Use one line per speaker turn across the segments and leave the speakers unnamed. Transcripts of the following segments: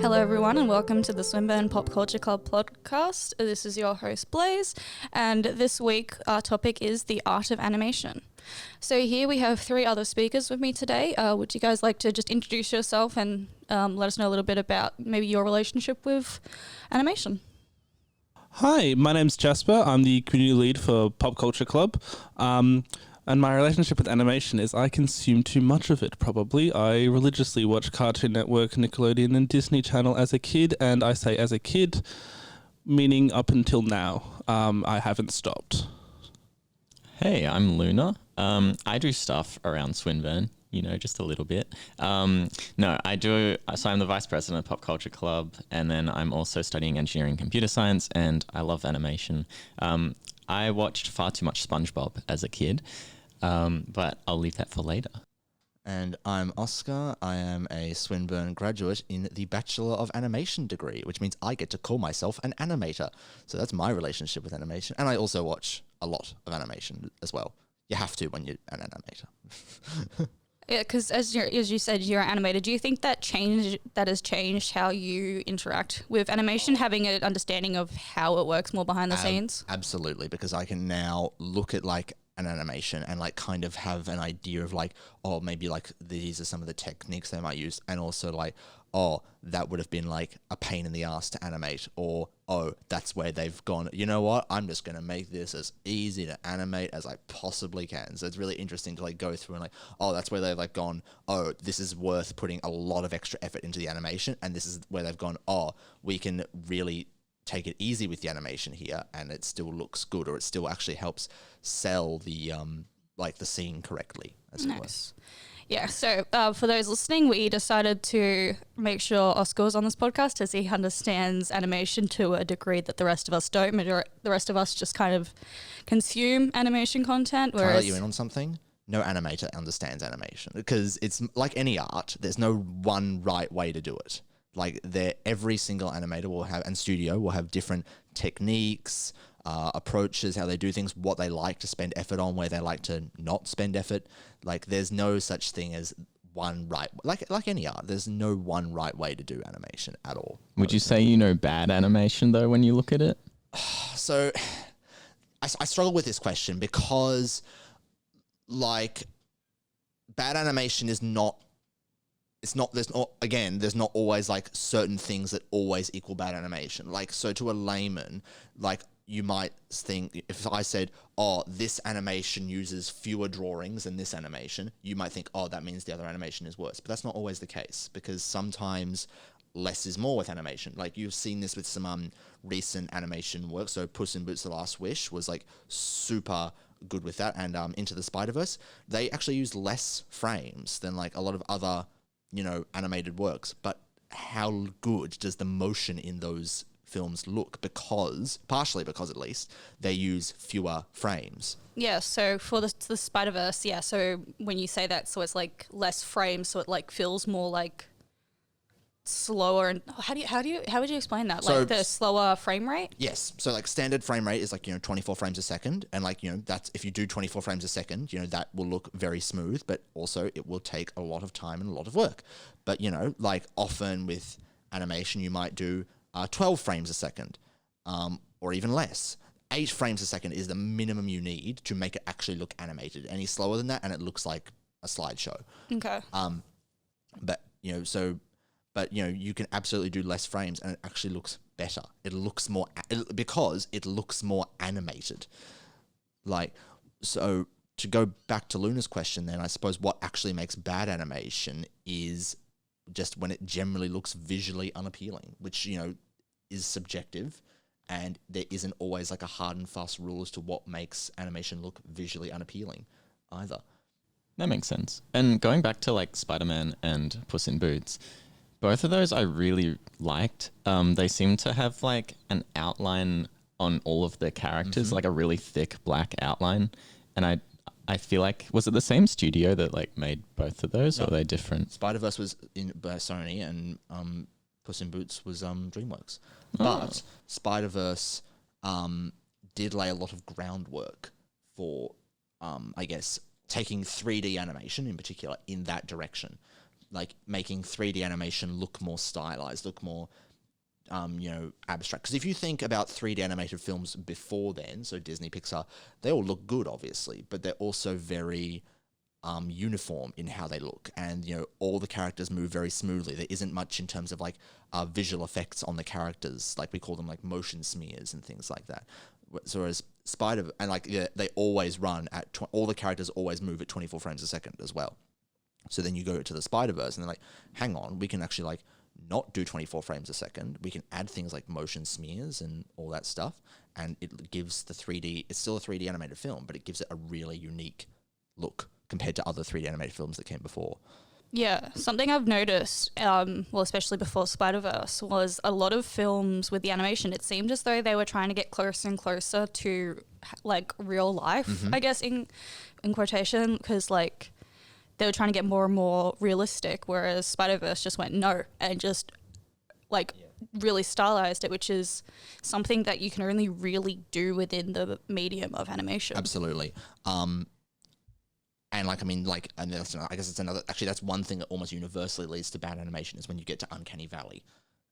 Hello, everyone, and welcome to the Swinburne Pop Culture Club podcast. This is your host, Blaze, and this week our topic is the art of animation. So here we have three other speakers with me today. Would you guys like to just introduce yourself and let us know a little bit about maybe your relationship with animation?
Hi, my name's Jasper. I'm the community lead for Pop Culture Club. And my relationship with animation is I consume too much of it, probably. I religiously watched Cartoon Network, Nickelodeon and Disney Channel as a kid, and I say as a kid, meaning up until now. I haven't stopped.
Hey, I'm Luna. I do stuff around Swinburne, just a little bit. No, I do. So I'm the vice president of Pop Culture Club, and then I'm also studying engineering and computer science, and I love animation. I watched far too much SpongeBob as a kid, but I'll leave that for later.
And I'm Oscar. I am a Swinburne graduate in the Bachelor of Animation degree, which means I get to call myself an animator. So that's my relationship with animation. And I also watch a lot of animation as well. You have to when you're an animator.
Yeah, because as you said, you're an animator. Do you think that has changed how you interact with animation, having an understanding of how it works more behind the scenes?
Absolutely, because I can now look at like an animation and like kind of have an idea of like, oh, maybe like these are some of the techniques they might use, and also like, oh, that would have been like a pain in the ass to animate, or oh, that's where they've gone, you know what, I'm just going to make this as easy to animate as I possibly can. So it's really interesting to like go through and like, oh, that's where they've like gone, oh, this is worth putting a lot of extra effort into the animation, and this is where they've gone, oh, we can really take it easy with the animation here and it still looks good, or it still actually helps sell the like the scene correctly, as it were.
Yeah, so for those listening, we decided to make sure Oscar was on this podcast as he understands animation to a degree that the rest of us don't. The rest of us just kind of consume animation content.
Can I let you in on something? No animator understands animation, because it's like any art. There's no one right way to do it. Like every single animator will have, and studio will have different techniques, approaches, how they do things, what they like to spend effort on, where they like to not spend effort. Like there's no such thing as one right, like any art, there's no one right way to do animation at all.
Would you say you know bad animation though when you look at it?
So I struggle with this question because like bad animation is not, there's not always like certain things that always equal bad animation. Like, so to a layman, like you might think, if I said, oh, this animation uses fewer drawings than this animation, you might think, oh, that means the other animation is worse. But that's not always the case, because sometimes less is more with animation. Like you've seen this with some recent animation work. So Puss in Boots: The Last Wish was like super good with that. And Into the Spider-Verse, they actually used less frames than like a lot of other animated works, but how good does the motion in those films look? Partially because at least, they use fewer frames.
Yeah, so for the Spider-Verse, yeah, so when you say that, so it's like less frames, so it like feels more like slower. And how would you explain that?
So,
like the slower frame rate?
Yes. So like standard frame rate is like, 24 frames a second. And like, that's, if you do 24 frames a second, that will look very smooth, but also it will take a lot of time and a lot of work. But, like often with animation, you might do 12 frames a second, or even less. 8 frames a second is the minimum you need to make it actually look animated. Any slower than that, and it looks like a slideshow.
Okay.
But you can absolutely do less frames and it actually looks better. It looks more, because it looks more animated. Like, so to go back to Luna's question then, I suppose what actually makes bad animation is just when it generally looks visually unappealing, which, is subjective, and there isn't always like a hard and fast rule as to what makes animation look visually unappealing either.
That makes sense. And going back to like Spider-Man and Puss in Boots, both of those I really liked. They seem to have like an outline on all of the characters, like a really thick black outline. And I feel like, was it the same studio that like made both of those, or are they different?
Spider-Verse was by Sony, and Puss in Boots was DreamWorks.
Oh.
But Spider-Verse did lay a lot of groundwork for, I guess, taking 3D animation in particular in that direction. like making 3D animation look more stylized, look more abstract. Because if you think about 3D animated films before then, so Disney, Pixar, they all look good, obviously, but they're also very uniform in how they look, and all the characters move very smoothly. There isn't much in terms of like visual effects on the characters, like we call them like motion smears and things like that. So as they always run at all the characters always move at 24 frames a second as well. So then you go to the Spider-Verse and they're like, hang on, we can actually like not do 24 frames a second. We can add things like motion smears and all that stuff, and it gives the 3D. It's still a 3D animated film, but it gives it a really unique look compared to other 3D animated films that came before.
Yeah, something I've noticed, especially before Spider-Verse, was a lot of films with the animation, it seemed as though they were trying to get closer and closer to like real life, I guess in quotation, because like they were trying to get more and more realistic, whereas Spider-Verse just went no and just like really stylized it, which is something that you can only really do within the medium of animation.
Absolutely. And that's, I guess it's another, actually that's one thing that almost universally leads to bad animation is when you get to Uncanny Valley.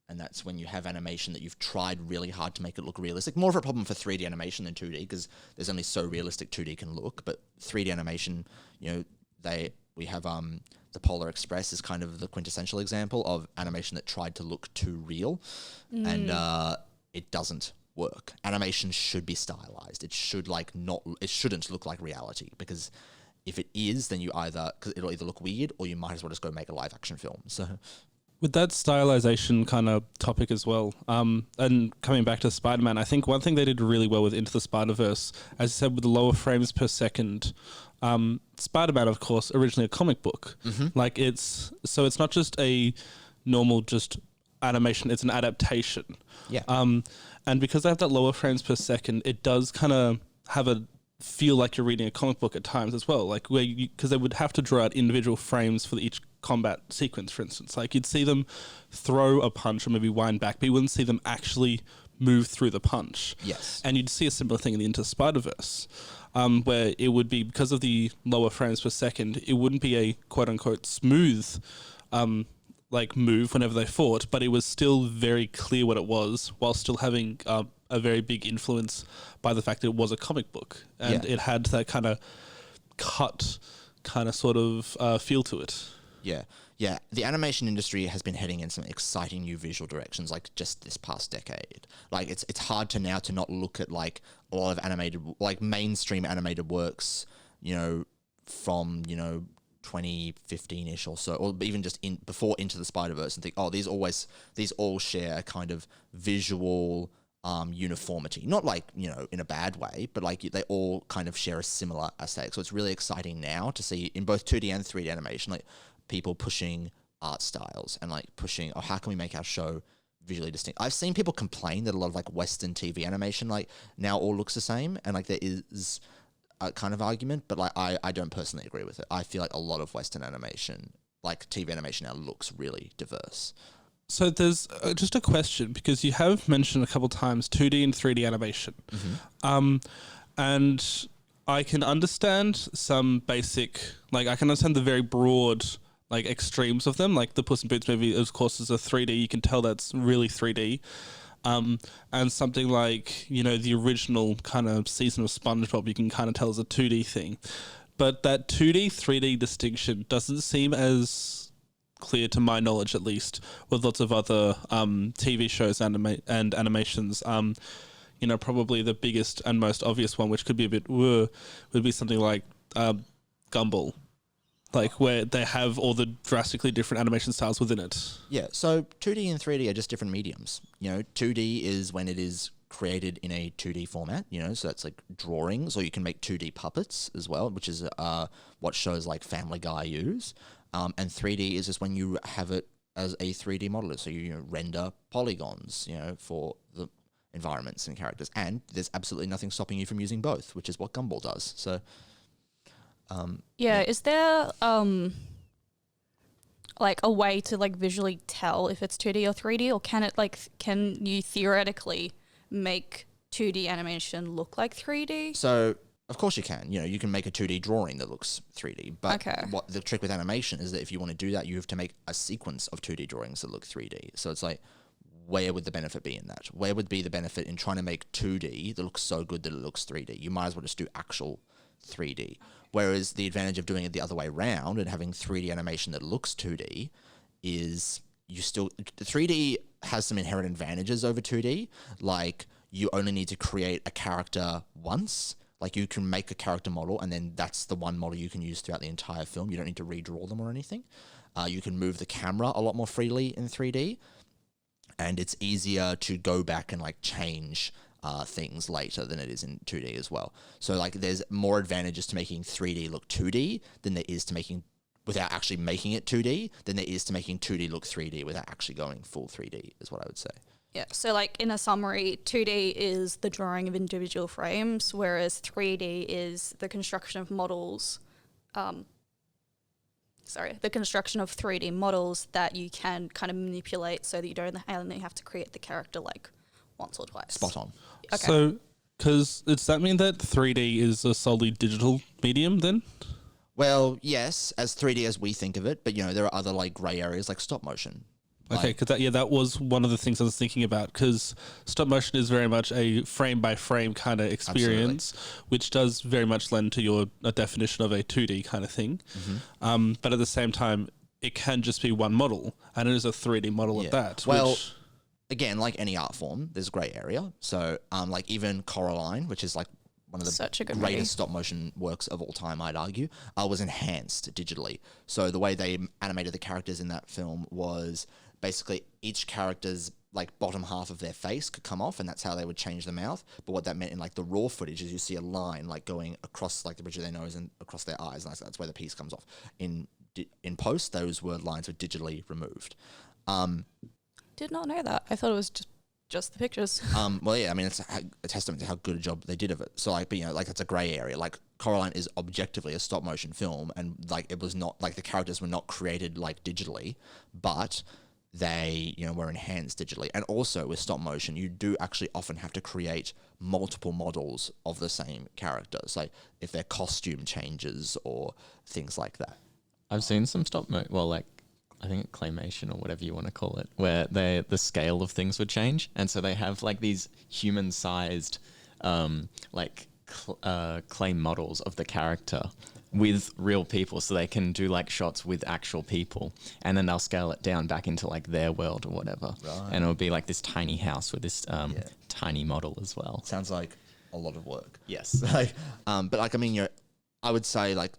And that's when you have animation that you've tried really hard to make it look realistic. More of a problem for 3D animation than 2D, because there's only so realistic 2D can look. But 3D animation, we have the Polar Express is kind of the quintessential example of animation that tried to look too real, and it doesn't work. Animation should be stylized. It should it shouldn't look like reality, because if it is, then because it'll either look weird or you might as well just go make a live action film. So
with that stylization kind of topic as well, and coming back to Spider-Man, I think one thing they did really well with Into the Spider-Verse, as you said, with the lower frames per second, Spider-Man, of course, originally a comic book. It's not just a normal just animation, it's an adaptation.
Yeah.
And because they have that lower frames per second, it does kind of have a feel like you're reading a comic book at times as well, like because they would have to draw out individual frames for each combat sequence, for instance. Like you'd see them throw a punch or maybe wind back, but you wouldn't see them actually move through the punch.
Yes.
And you'd see a similar thing in the Into Spider-Verse, where it would be, because of the lower frames per second, it wouldn't be a quote-unquote smooth move whenever they fought, but it was still very clear what it was, while still having a very big influence by the fact that it was a comic book, and it had that kind of cut sort of feel to it.
Yeah. The animation industry has been heading in some exciting new visual directions, like just this past decade. Like it's hard to now to not look at like a lot of animated, like mainstream animated works, from 2015-ish or so, or even just before Into the Spider-Verse, and think, oh, these all share a kind of visual uniformity, not like in a bad way, but like they all kind of share a similar aesthetic. So it's really exciting now to see in both 2D and 3D animation, like people pushing art styles and like pushing, how can we make our show visually distinct? I've seen people complain that a lot of like Western TV animation like now all looks the same, and like there is a kind of argument, but like I don't personally agree with it. I feel like a lot of Western animation, like TV animation now, looks really diverse.
So there's just a question, because you have mentioned a couple times 2D and 3D animation. And I can understand some basic, like I can understand the very broad like extremes of them, like the Puss in Boots movie, of course, is a 3D. You can tell that's really 3D. And something like, the original kind of season of SpongeBob, you can kind of tell is a 2D thing. But that 2D, 3D distinction doesn't seem as clear, to my knowledge at least, with lots of other TV shows and animations. Probably the biggest and most obvious one, which could be a bit would be something like Gumball. Like where they have all the drastically different animation styles within it.
Yeah, so 2D and 3D are just different mediums. 2D is when it is created in a 2D format, so that's like drawings, or you can make 2D puppets as well, which is what shows like Family Guy use. And 3D is just when you have it as a 3D modeler, so you render polygons, for the environments and characters. And there's absolutely nothing stopping you from using both, which is what Gumball does. So
is there like a way to like visually tell if it's 2D or 3D, or can you theoretically make 2D animation look like 3D?
So Of course you can. You know, you can make a 2D drawing that looks 3D. But
Okay.
what the trick with animation is that if you want to do that, you have to make a sequence of 2D drawings that look 3D. So it's like, where would the benefit be in that? Where would be the benefit in trying to make 2D that looks so good that it looks 3D? You might as well just do actual 3D. Whereas the advantage of doing it the other way around and having 3D animation that looks 2D is 3D has some inherent advantages over 2D. Like, you only need to create a character once. Like, you can make a character model and then that's the one model you can use throughout the entire film. You don't need to redraw them or anything. You can move the camera a lot more freely in 3D. And it's easier to go back and like change things later than it is in 2D as well. So like there's more advantages to making 3D look 2D than there is to making, without actually making it 2D, than there is to making 2D look 3D without actually going full 3D is what I would say.
Yeah, so like in a summary, 2D is the drawing of individual frames, whereas 3D is the construction of models, the construction of 3D models that you can kind of manipulate so that you don't only have to create the character like once or twice.
Spot on.
Okay.
So, does that mean that 3D is a solely digital medium then?
Well, yes, as 3D as we think of it, but you know, there are other like gray areas like stop motion.
Okay, because that was one of the things I was thinking about, because stop motion is very much a frame-by-frame kind of experience, which does very much lend to your definition of a 2D kind of thing.
Mm-hmm.
But at the same time, it can just be one model, and it is a 3D model at that.
Well,
which,
again, like any art form, there's a grey area. So, like even Coraline, which is like one of the
Such a good
greatest
movie.
stop motion works of all time, I'd argue, was enhanced digitally. So the way they animated the characters in that film was basically each character's like bottom half of their face could come off, and that's how they would change the mouth. But what that meant in like the raw footage is you see a line like going across like the bridge of their nose and across their eyes, and that's where the piece comes off. In post, those lines were digitally removed.
Did not know that. I thought it was just the pictures.
Well, yeah, I mean, it's a testament to how good a job they did of it. So, like, but, you know, like, that's a grey area. Like, Coraline is objectively a stop motion film, and like, it was not like the characters were not created like digitally, but they, you know, were enhanced digitally. And also with stop motion, you do actually often have to create multiple models of the same characters, like if their costume changes or things like that.
I've seen some I think claymation or whatever you want to call it, where the scale of things would change, and so they have like these human-sized clay models of the character with real people, so they can do like shots with actual people, and then they'll scale it down back into like their world or whatever, and it'll be like this tiny house with this tiny model as well.
Sounds like a lot of work.
Yes.
Like, but like, I mean, you know, I would say like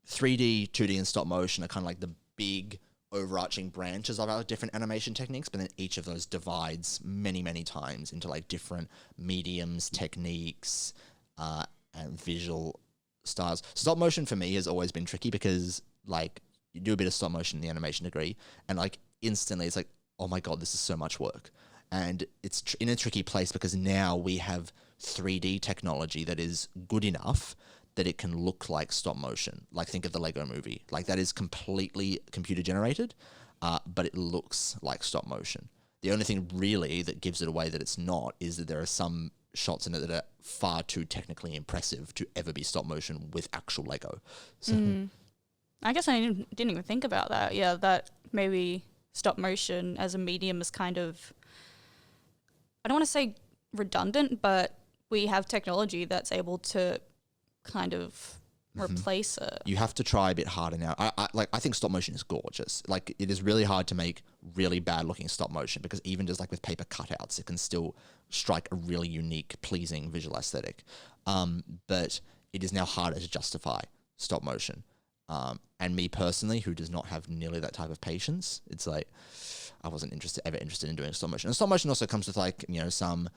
3D, 2D, and stop motion are kind of like the big overarching branches of our different animation techniques, but then each of those divides many, many times into like different mediums, techniques, and visual styles. Stop motion for me has always been tricky because like you do a bit of stop motion in the animation degree and like instantly it's like, oh my God, this is so much work. And it's in a tricky place because now we have 3D technology that is good enough that it can look like stop motion. Like think of the Lego movie. Like that is completely computer generated, but it looks like stop motion. The only thing really that gives it away that it's not is that there are some shots in it that are far too technically impressive to ever be stop motion with actual Lego. So
I guess I didn't even think about that. Yeah, that maybe stop motion as a medium is kind of, I don't want to say redundant, but we have technology that's able to kind of replace it.
You have to try a bit harder now. I think stop motion is gorgeous. Like it is really hard to make really bad looking stop motion because even just like with paper cutouts, it can still strike a really unique, pleasing visual aesthetic. But it is now harder to justify stop motion. And me personally, who does not have nearly that type of patience, it's like I wasn't ever interested in doing stop motion. And stop motion also comes with like, you know, some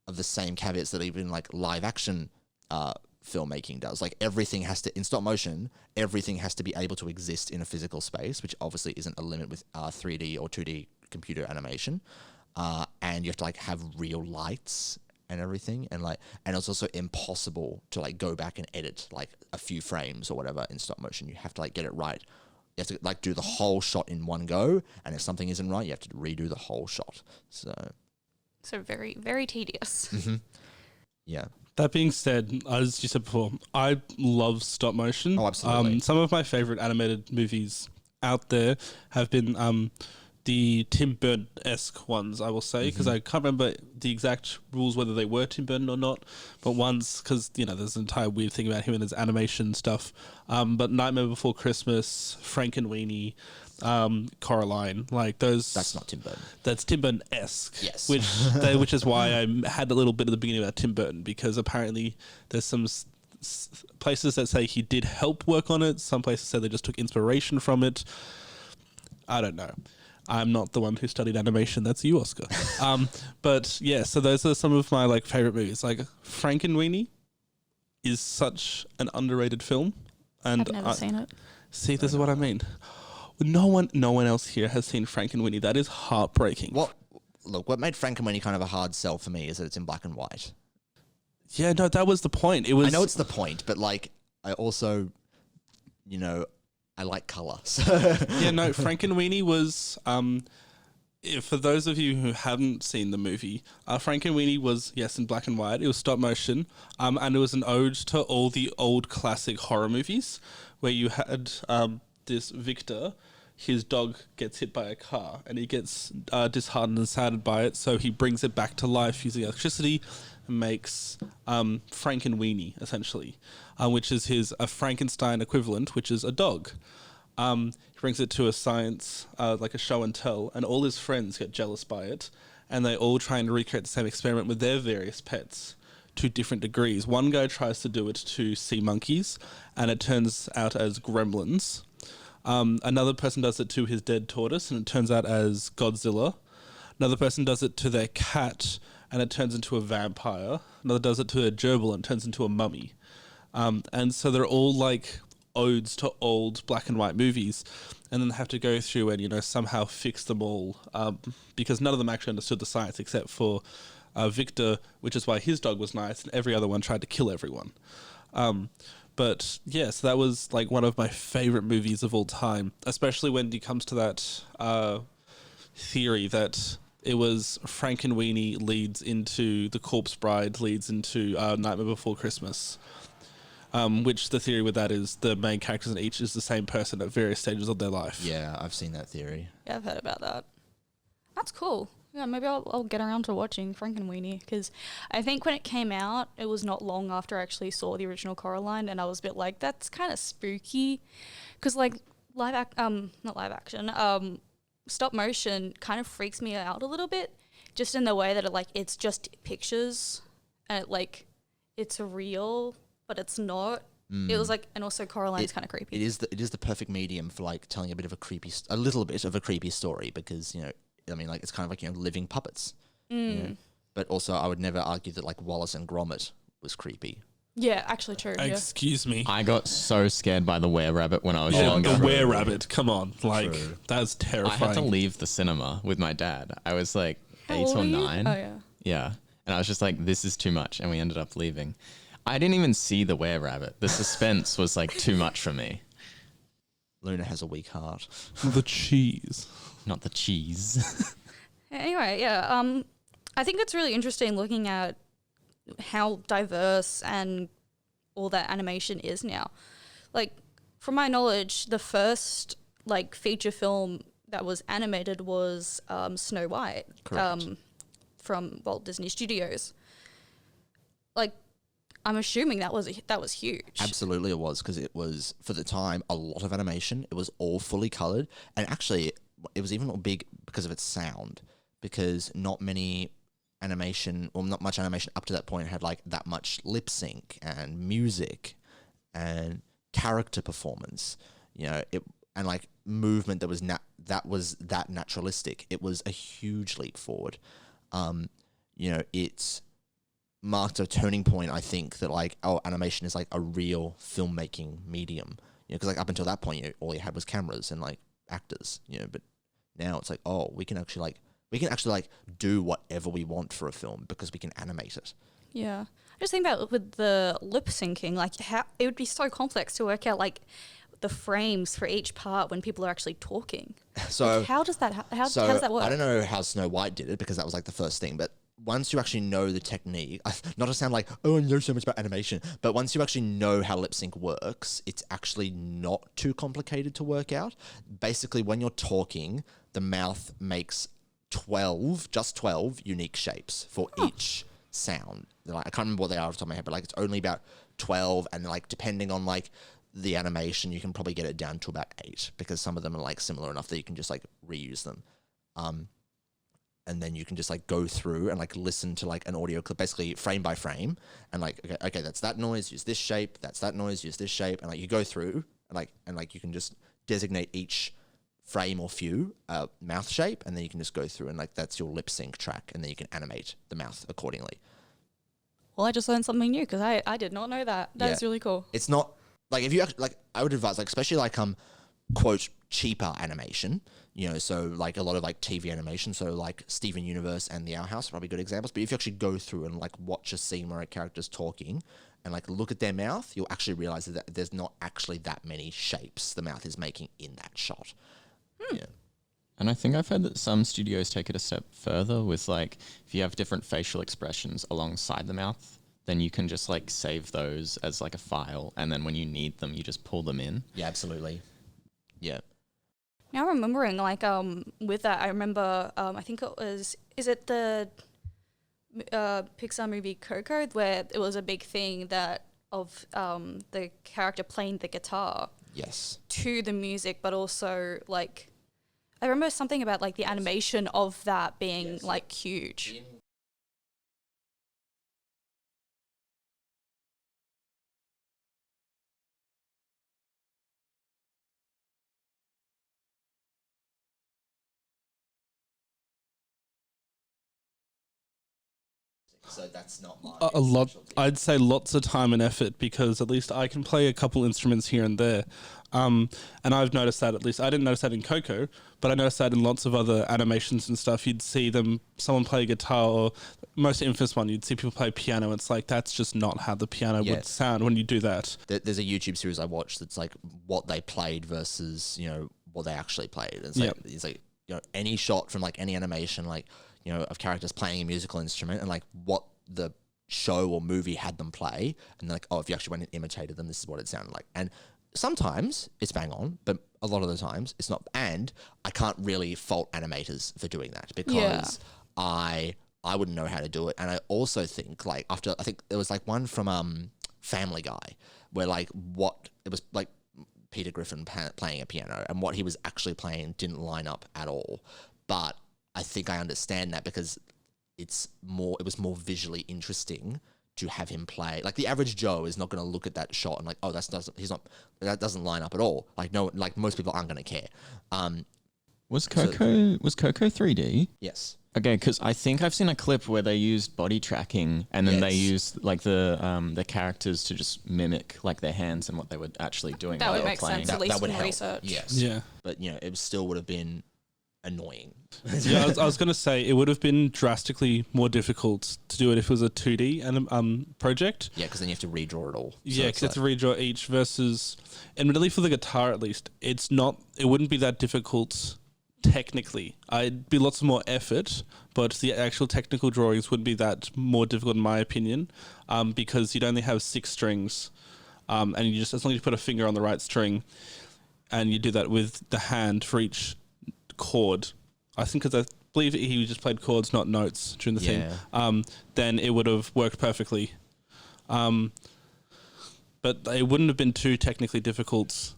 of the same caveats that even like live action filmmaking does. Like everything has to, in stop motion, everything has to be able to exist in a physical space, which obviously isn't a limit with 3D or 2D computer animation. And you have to like have real lights and everything, and it's also impossible to like go back and edit like a few frames or whatever in stop motion. You have to like get it right. You have to like do the whole shot in one go, and if something isn't right, you have to redo the whole shot. So
very, very tedious.
yeah,
That being said, as you said before, I love stop motion.
Oh, absolutely.
Some of my favorite animated movies out there have been the Tim Burton-esque ones, I will say, because I can't remember the exact rules whether they were Tim Burton or not, but once, because, there's an entire weird thing about him and his animation stuff, but Nightmare Before Christmas, Frankenweenie, Coraline, like those...
That's not Tim Burton.
That's Tim Burton-esque.
Yes.
Which is why I had a little bit at the beginning about Tim Burton, because apparently there's some places that say he did help work on it, some places say they just took inspiration from it. I don't know. I'm not the one who studied animation. That's you, Oscar. But yeah, so those are some of my favorite movies. Like Frankenweenie is such an underrated film, and
I've never seen it.
See, this is what I mean. No one else here has seen Frankenweenie. That is heartbreaking.
What made Frankenweenie kind of a hard sell for me is that it's in black and white.
Yeah, no, that was the point. I
know it's the point, but I also, I like color. So.
Yeah, no, Frankenweenie was, for those of you who haven't seen the movie, Frankenweenie was, yes, in black and white. It was stop motion, and it was an ode to all the old classic horror movies where you had this Victor, his dog gets hit by a car and he gets disheartened and saddened by it, so he brings it back to life using electricity and makes Frankenweenie, essentially, which is a Frankenstein equivalent, which is a dog. He brings it to a science, like a show and tell, and all his friends get jealous by it, and they all try and recreate the same experiment with their various pets to different degrees. One guy tries to do it to sea monkeys, and it turns out as gremlins. Another person does it to his dead tortoise, and it turns out as Godzilla. Another person does it to their cat, and it turns into a vampire. Another does it to a gerbil, and it turns into a mummy. And so they're all odes to old black and white movies, and then they have to go through and somehow fix them all, because none of them actually understood the science except for Victor, which is why his dog was nice, and every other one tried to kill everyone. But yeah, so that was one of my favorite movies of all time, especially when it comes to that theory that it was Frankenweenie leads into The Corpse Bride, leads into Nightmare Before Christmas. Which the theory with that is the main characters in each is the same person at various stages of their life.
Yeah, I've seen that theory.
Yeah, I've heard about that. That's cool. Yeah, maybe I'll get around to watching Frankenweenie, because I think when it came out, it was not long after I actually saw the original Coraline, and I was a bit that's kind of spooky, because not live action, stop motion kind of freaks me out a little bit, just in the way that it's just pictures, and it's real, but it's not. It was and also Coraline's kind of creepy.
It is the perfect medium for telling a little bit of a creepy story, because it's kind of living puppets. But also I would never argue that Wallace and Gromit was creepy.
Yeah, actually true.
Excuse me.
I got so scared by the were-rabbit when I was younger.
The were-rabbit, come on. That's terrifying.
I had to leave the cinema with my dad. I was 8 or 9.
Oh, yeah.
Yeah. And I was just this is too much. And we ended up leaving. I didn't even see the were-rabbit. The suspense was too much for me.
Luna has a weak heart.
The cheese.
Not the cheese.
Anyway, yeah. I think it's really interesting looking at how diverse and all that animation is now. From my knowledge, the first feature film that was animated was Snow White.
Correct.
From Walt Disney Studios. I'm assuming that was huge.
Absolutely it was, because it was, for the time, a lot of animation. It was all fully coloured, and actually it was even big because of its sound, because not much animation up to that point had that much lip sync and music and character performance, and movement that was that naturalistic. It was a huge leap forward. It's marked a turning point, I think, that animation is a real filmmaking medium, because up until that point, all you had was cameras and actors, but now it's we can actually do whatever we want for a film because we can animate it.
Yeah, I just think that with the lip syncing, how it would be so complex to work out the frames for each part when people are actually talking.
So
how does that how does that work?
I don't know how Snow White did it, because that was the first thing, but once you actually know the technique, not to sound like, oh, I know so much about animation, but once you actually know how lip sync works, it's actually not too complicated to work out. Basically, when you're talking, the mouth makes 12 unique shapes for each sound. Like, I can't remember what they are off the top of my head, but like it's only about 12, and like depending on like the animation, you can probably get it down to about 8, because some of them are like similar enough that you can just like reuse them. And then you can just like go through and like listen to like an audio clip, basically frame by frame, and like, okay, that's that noise, use this shape, that's that noise, use this shape, and like you go through and like you can just designate each frame or few mouth shape, and then you can just go through and like that's your lip sync track, and then you can animate the mouth accordingly.
Well, I just learned something new because I did not know that. That is really cool.
It's not like, if you actually, like, I would advise, like, especially like quote cheaper animation, you know, so like a lot of like TV animation, so like Steven Universe and The Owl House are probably good examples. But if you actually go through and like watch a scene where a character's talking and like look at their mouth, you'll actually realize that there's not actually that many shapes the mouth is making in that shot. Yeah.
And I think I've heard that some studios take it a step further with like, if you have different facial expressions alongside the mouth, then you can just like save those as like a file, and then when you need them, you just pull them in.
Yeah, absolutely. Yeah.
Now remembering, like, with that, I remember, I think it was, is it the Pixar movie Coco, where it was a big thing that of the character playing the guitar
Yes.
to the music, but also like, I remember something about like the animation of that being like huge.
So that's not my
A lot.
specialty.
I'd say lots of time and effort, because at least I can play a couple instruments here and there. And I've noticed that, at least I didn't notice that in Coco, but I noticed that in lots of other animations and stuff. You'd see someone play guitar, or most infamous one, you'd see people play piano. It's like, that's just not how the piano would sound when you do that.
There's a YouTube series I watched that's like what they played versus, you know, what they actually played. It's like, it's like, you know, any shot from like any animation, like, you know, of characters playing a musical instrument, and like what the show or movie had them play, and like, oh, if you actually went and imitated them, this is what it sounded like. And sometimes it's bang on, but a lot of the times it's not. And I can't really fault animators for doing that, because I wouldn't know how to do it. And I also think, like, after, I think there was like one from Family Guy, where like it was like Peter Griffin playing a piano, and what he was actually playing didn't line up at all. But I think I understand that, because it was more visually interesting to have him play. Like, the average Joe is not going to look at that shot and like, oh, that doesn't line up at all. Like, no, like most people aren't going to care.
Was Coco 3D?
Yes.
Okay, because I think I've seen a clip where they used body tracking, and then they used like the characters to just mimic like their hands and what they were actually doing.
That
while
would
they were
make
playing.
sense, at least
that would
in
help.
research.
Yes.
Yeah.
But, you know, it still would have been annoying.
Yeah, I was going to say it would have been drastically more difficult to do it if it was a 2D project.
Yeah, because then you have to redraw it all. So
Yeah, because you have to redraw each versus, and really for the guitar at least, it wouldn't be that difficult technically. It'd be lots more effort, but the actual technical drawings wouldn't be that more difficult in my opinion, because you'd only have 6 strings, and you just, as long as you put a finger on the right string, and you do that with the hand for each chord, I think, because I believe he just played chords, not notes during the thing, then it would have worked perfectly. But it wouldn't have been too technically difficult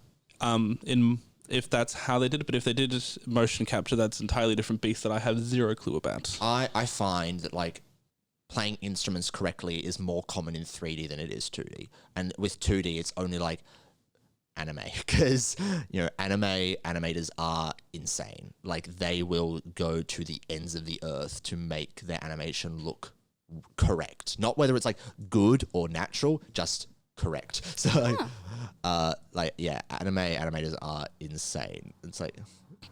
if that's how they did it. But if they did it motion capture, that's an entirely different beast that I have zero clue about.
I find that like playing instruments correctly is more common in 3D than it is 2D. And with 2D, it's only like anime, because, you know, animators are insane. Like, they will go to the ends of the earth to make their animation look correct. Not whether it's like good or natural, just correct. So animators are insane. It's like,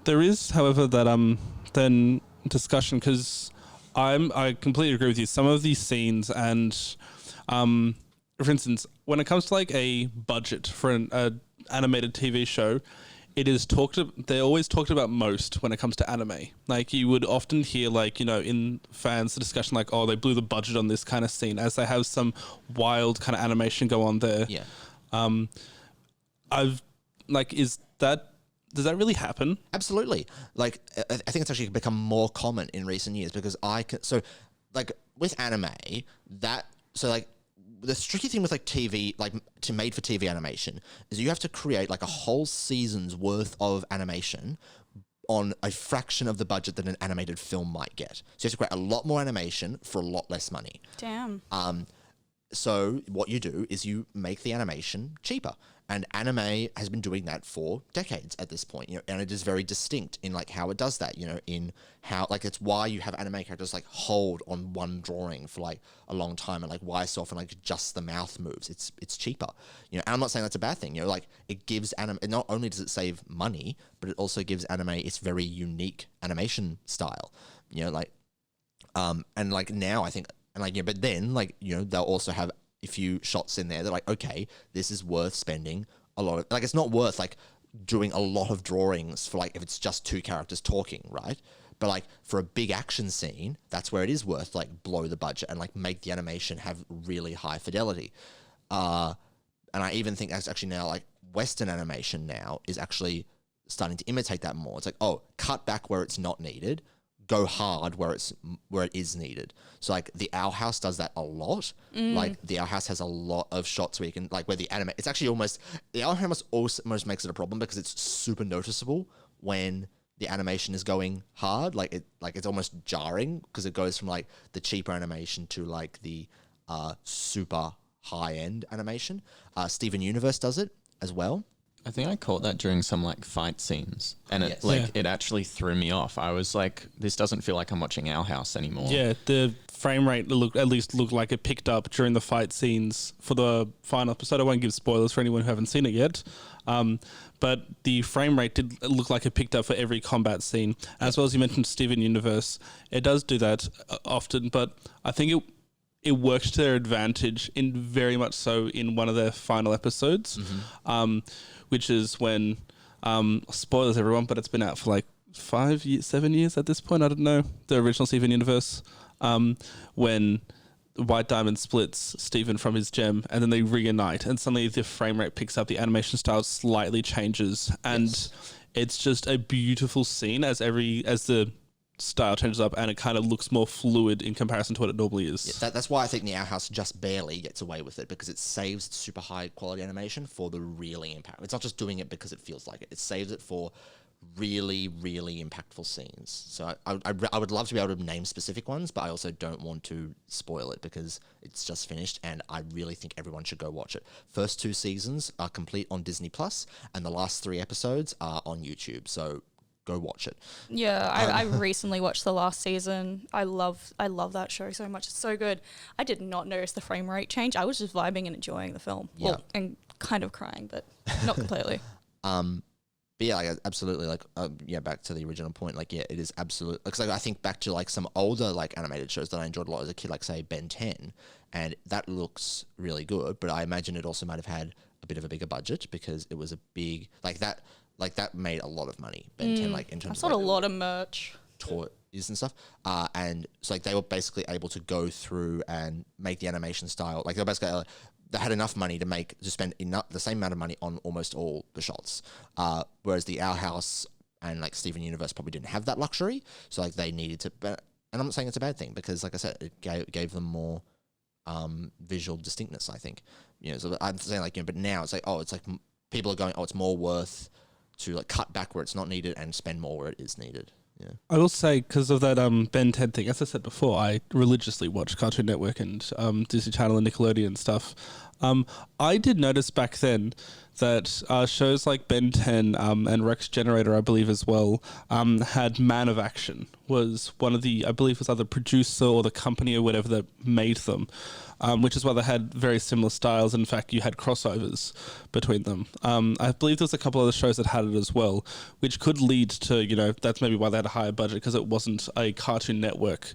There is, however, that then discussion, because I completely agree with you. Some of these scenes, and for instance, when it comes to like a budget for an animated TV show, they're always talked about most when it comes to anime. Like you would often hear like, in fans discussion like, oh, they blew the budget on this kind of scene, as they have some wild kind of animation go on there.
Yeah.
Does that really happen?
Absolutely. Like, I think it's actually become more common in recent years because with anime, the tricky thing with like TV, like to made for TV animation, is you have to create like a whole season's worth of animation on a fraction of the budget that an animated film might get. So you have to create a lot more animation for a lot less money.
Damn.
So what you do is you make the animation cheaper. And anime has been doing that for decades at this point, and it is very distinct in like how it does that, in how like it's why you have anime characters like hold on one drawing for like a long time, and like why so often like just the mouth moves. It's cheaper, and I'm not saying that's a bad thing. Like it gives anime. Not only does it save money, but it also gives anime its very unique animation style. And like now I think, and like but then like they'll also have a few shots in there that like, okay, this is worth spending a lot of, like it's not worth like doing a lot of drawings for like if it's just two characters talking, right? But like for a big action scene, that's where it is worth like blow the budget and like make the animation have really high fidelity. And I even think that's actually now like Western animation now is actually starting to imitate that more. It's like, oh, cut back where it's not needed, go hard where it is needed. So like the Owl House does that a lot. Like the Owl House has a lot of shots where you can like where the anime. It's actually almost the Owl House almost makes it a problem because it's super noticeable when the animation is going hard. Like it's almost jarring because it goes from like the cheaper animation to like the super high end animation. Steven Universe does it as well.
I think I caught that during some like fight scenes, and
Yes.
it actually threw me off. I was like, this doesn't feel like I'm watching Our House anymore.
Yeah, the frame rate looked like it picked up during the fight scenes for the final episode. I won't give spoilers for anyone who haven't seen it yet, but the frame rate did look like it picked up for every combat scene, as well as you mentioned Steven Universe. It does do that often, but I think it works to their advantage in very much so in one of their final episodes. Which is when, spoilers everyone, but it's been out for like 7 years at this point. I don't know, the original Steven Universe, when White Diamond splits Steven from his gem and then they reunite and suddenly the frame rate picks up, the animation style slightly changes, and it's just a beautiful scene as the style changes up and it kind of looks more fluid in comparison to what it normally is.
Yeah, that's why I think the Owl House just barely gets away with it, because it saves super high quality animation for the really impact. It's not just doing it because it feels like it. It saves it for really, really impactful scenes. So I would love to be able to name specific ones, but I also don't want to spoil it because it's just finished and I really think everyone should go watch it. First 2 seasons are complete on Disney Plus and the last 3 episodes are on YouTube. So go watch it.
Yeah, I recently watched the last season. I love that show so much. It's so good. I did not notice the frame rate change. I was just vibing and enjoying the film.
Yeah.
Well, and kind of crying, but not completely.
But yeah, like, absolutely. Like, back to the original point. Like, yeah, it is absolutely. Because like, I think back to like some older like animated shows that I enjoyed a lot as a kid, like say Ben 10, and that looks really good. But I imagine it also might have had a bit of a bigger budget because it was a big like that. Like that made a lot of money. Ben 10, like in terms
I
of
saw
like,
a lot of merch.
toys and stuff. And so like they were basically able to go through and make the animation style. Like they were basically they had enough money to spend the same amount of money on almost all the shots. Whereas the Owl House and like Steven Universe probably didn't have that luxury. So like they needed to. And I'm not saying it's a bad thing because like I said, it gave them more visual distinctness. I think So I'm saying like but now it's like people are going it's more worth to like cut back where it's not needed and spend more where it is needed. Yeah.
I will say, because of that Ben 10 thing, as I said before, I religiously watch Cartoon Network and Disney Channel and Nickelodeon and stuff. I did notice back then that shows like Ben 10 and Rex Generator, I believe as well, had Man of Action, was one of the, I believe was either producer or the company or whatever that made them, which is why they had very similar styles. In fact, you had crossovers between them. I believe there's a couple other shows that had it as well, which could lead to, that's maybe why they had a higher budget, because it wasn't a Cartoon Network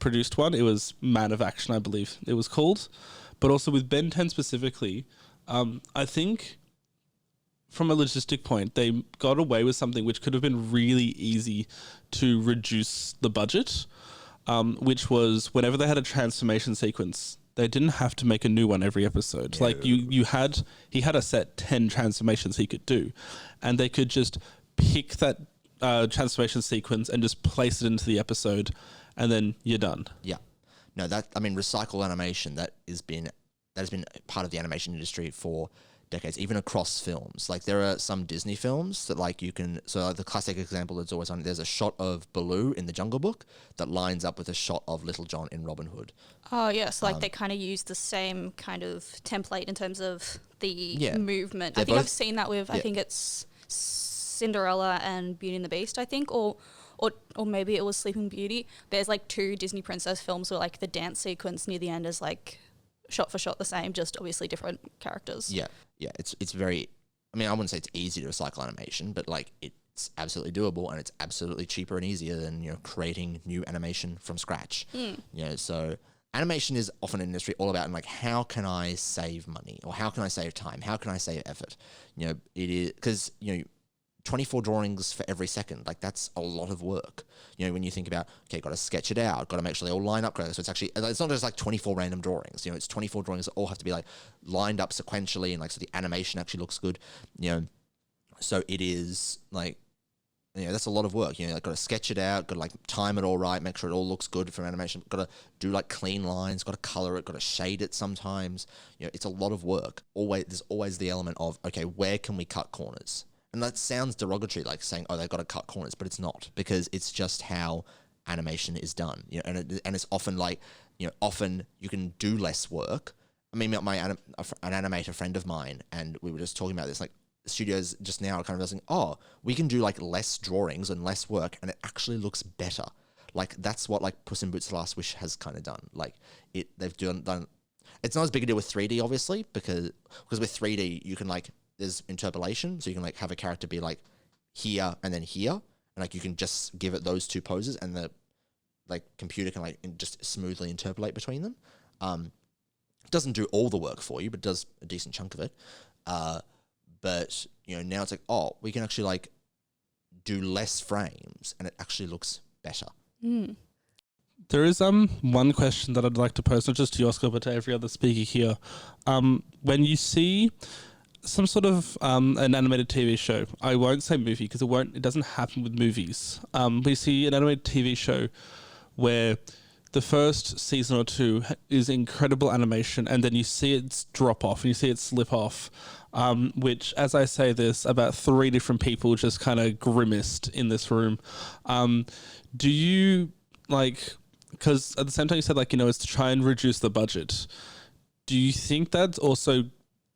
produced one. It was Man of Action, I believe it was called. But also with Ben 10 specifically, I think from a logistic point, they got away with something which could have been really easy to reduce the budget, which was whenever they had a transformation sequence, they didn't have to make a new one every episode.
No.
Like he had a set 10 transformations he could do, and they could just pick that transformation sequence and just place it into the episode, and then you're done.
Yeah. No, recycle animation, that has been part of the animation industry for decades, even across films. Like there are some Disney films that like you can, so like the classic example that's always on, there's a shot of Baloo in the Jungle Book that lines up with a shot of Little John in Robin Hood.
Oh, yes, like they kind of use the same kind of template in terms of the movement. I think I've seen that with, I think it's Cinderella and Beauty and the Beast, I think, or maybe it was Sleeping Beauty. There's like 2 Disney princess films where like the dance sequence near the end is like shot for shot the same, just obviously different characters.
Yeah, it's very, I wouldn't say it's easy to recycle animation, but like it's absolutely doable, and it's absolutely cheaper and easier than, creating new animation from scratch. So animation is often an industry all about like, how can I save money, or how can I save time, how can I save effort? It is because 24 drawings for every second, like that's a lot of work. When you think about, okay, got to sketch it out, got to make sure they all line up correctly. So it's not just like 24 random drawings, it's 24 drawings that all have to be like lined up sequentially, and like, so the animation actually looks good, so it is like, that's a lot of work. Like, got to sketch it out, got to like time it all right, make sure it all looks good for animation, got to do like clean lines, got to color it, got to shade it sometimes. It's a lot of work. There's always the element of, okay, where can we cut corners? And that sounds derogatory, like saying, oh, they've got to cut corners, but it's not, because it's just how animation is done. And it's often like, often you can do less work. An animator friend of mine, and we were just talking about this, like studios just now are kind of saying, oh, we can do like less drawings and less work, and it actually looks better. Like that's what like Puss in Boots: Last Wish has kind of done. Like they've done. It's not as big a deal with 3D, obviously, because with 3D you can like, there's interpolation, so you can like have a character be like here and then here, and like you can just give it those 2 poses, and the like computer can like just smoothly interpolate between them. It doesn't do all the work for you, but does a decent chunk of it. But now it's like, oh, we can actually like do less frames, and it actually looks better.
There is one question that I'd like to pose, not just to Jasper, but to every other speaker here. When you see some sort of an animated TV show, I won't say movie because it doesn't happen with movies. We see an animated TV show where the first season or 2 is incredible animation, and then you see it drop off and you see it slip off, which, as I say this, about 3 different people just kind of grimaced in this room. Do you like, because at the same time you said like, it's to try and reduce the budget. Do you think that also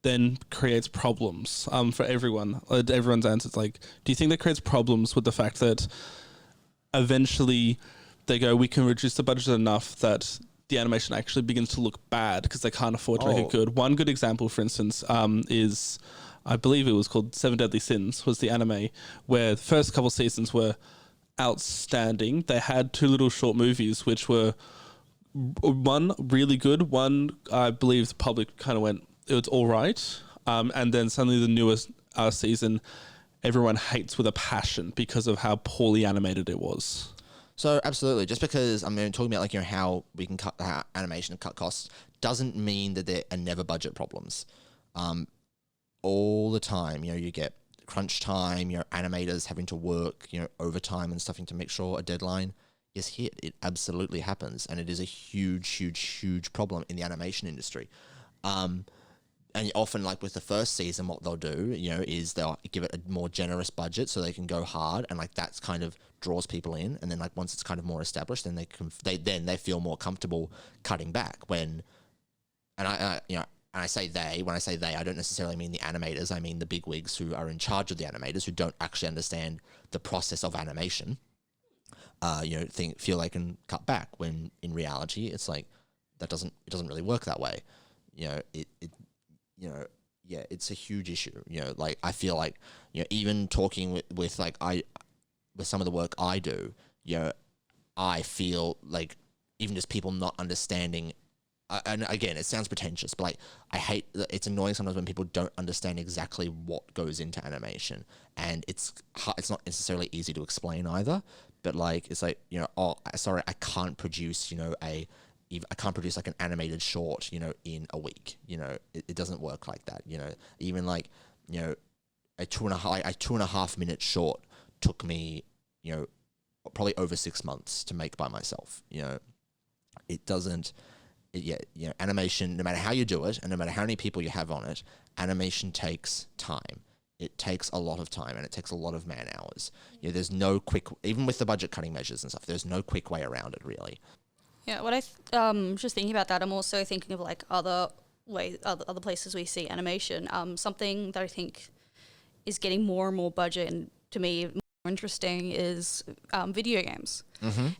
then creates problems for everyone? Everyone's answers, like, do you think that creates problems with the fact that eventually they go, we can reduce the budget enough that the animation actually begins to look bad because they can't afford to make it good? One good example, for instance, is, I believe it was called 7 Deadly Sins, was the anime, where the first couple seasons were outstanding. They had 2 little short movies which were, one really good, one I believe the public kind of went, it was all right, and then suddenly the newest season everyone hates with a passion because of how poorly animated it was.
So absolutely, just because talking about like how we can cut animation and cut costs doesn't mean that there are never budget problems. All the time, you get crunch time, animators having to work, overtime and stuff to make sure a deadline is hit. It absolutely happens, and it is a huge problem in the animation industry. And often, like with the first season, what they'll do, is they'll give it a more generous budget so they can go hard, and like that's kind of draws people in. And then like once it's kind of more established, then they feel more comfortable cutting back. When I say they, when I say they, I don't necessarily mean the animators. I mean the bigwigs who are in charge of the animators, who don't actually understand the process of animation. Feel they can cut back, when in reality it's like it doesn't really work that way. It's a huge issue. Like I feel like, even talking with some of the work I do, I feel like even just people not understanding and again, it sounds pretentious, but like I hate that it's annoying sometimes when people don't understand exactly what goes into animation, and it's not necessarily easy to explain either. But like it's like, you know, oh, sorry, I can't produce, you know, I can't produce like an animated short, you know, in a week. You know, it doesn't work like that. You know, even like, you know, a 2.5 minute short took me, you know, probably over 6 months to make by myself. You know, it doesn't. Yeah, you know, animation, no matter how you do it and no matter how many people you have on it, animation takes time. It takes a lot of time and it takes a lot of man hours. You know, there's no quick, even with the budget cutting measures and stuff, there's no quick way around it really.
Yeah, what just thinking about that, I'm also thinking of like other places we see animation. Something that I think is getting more and more budget and to me more interesting is video games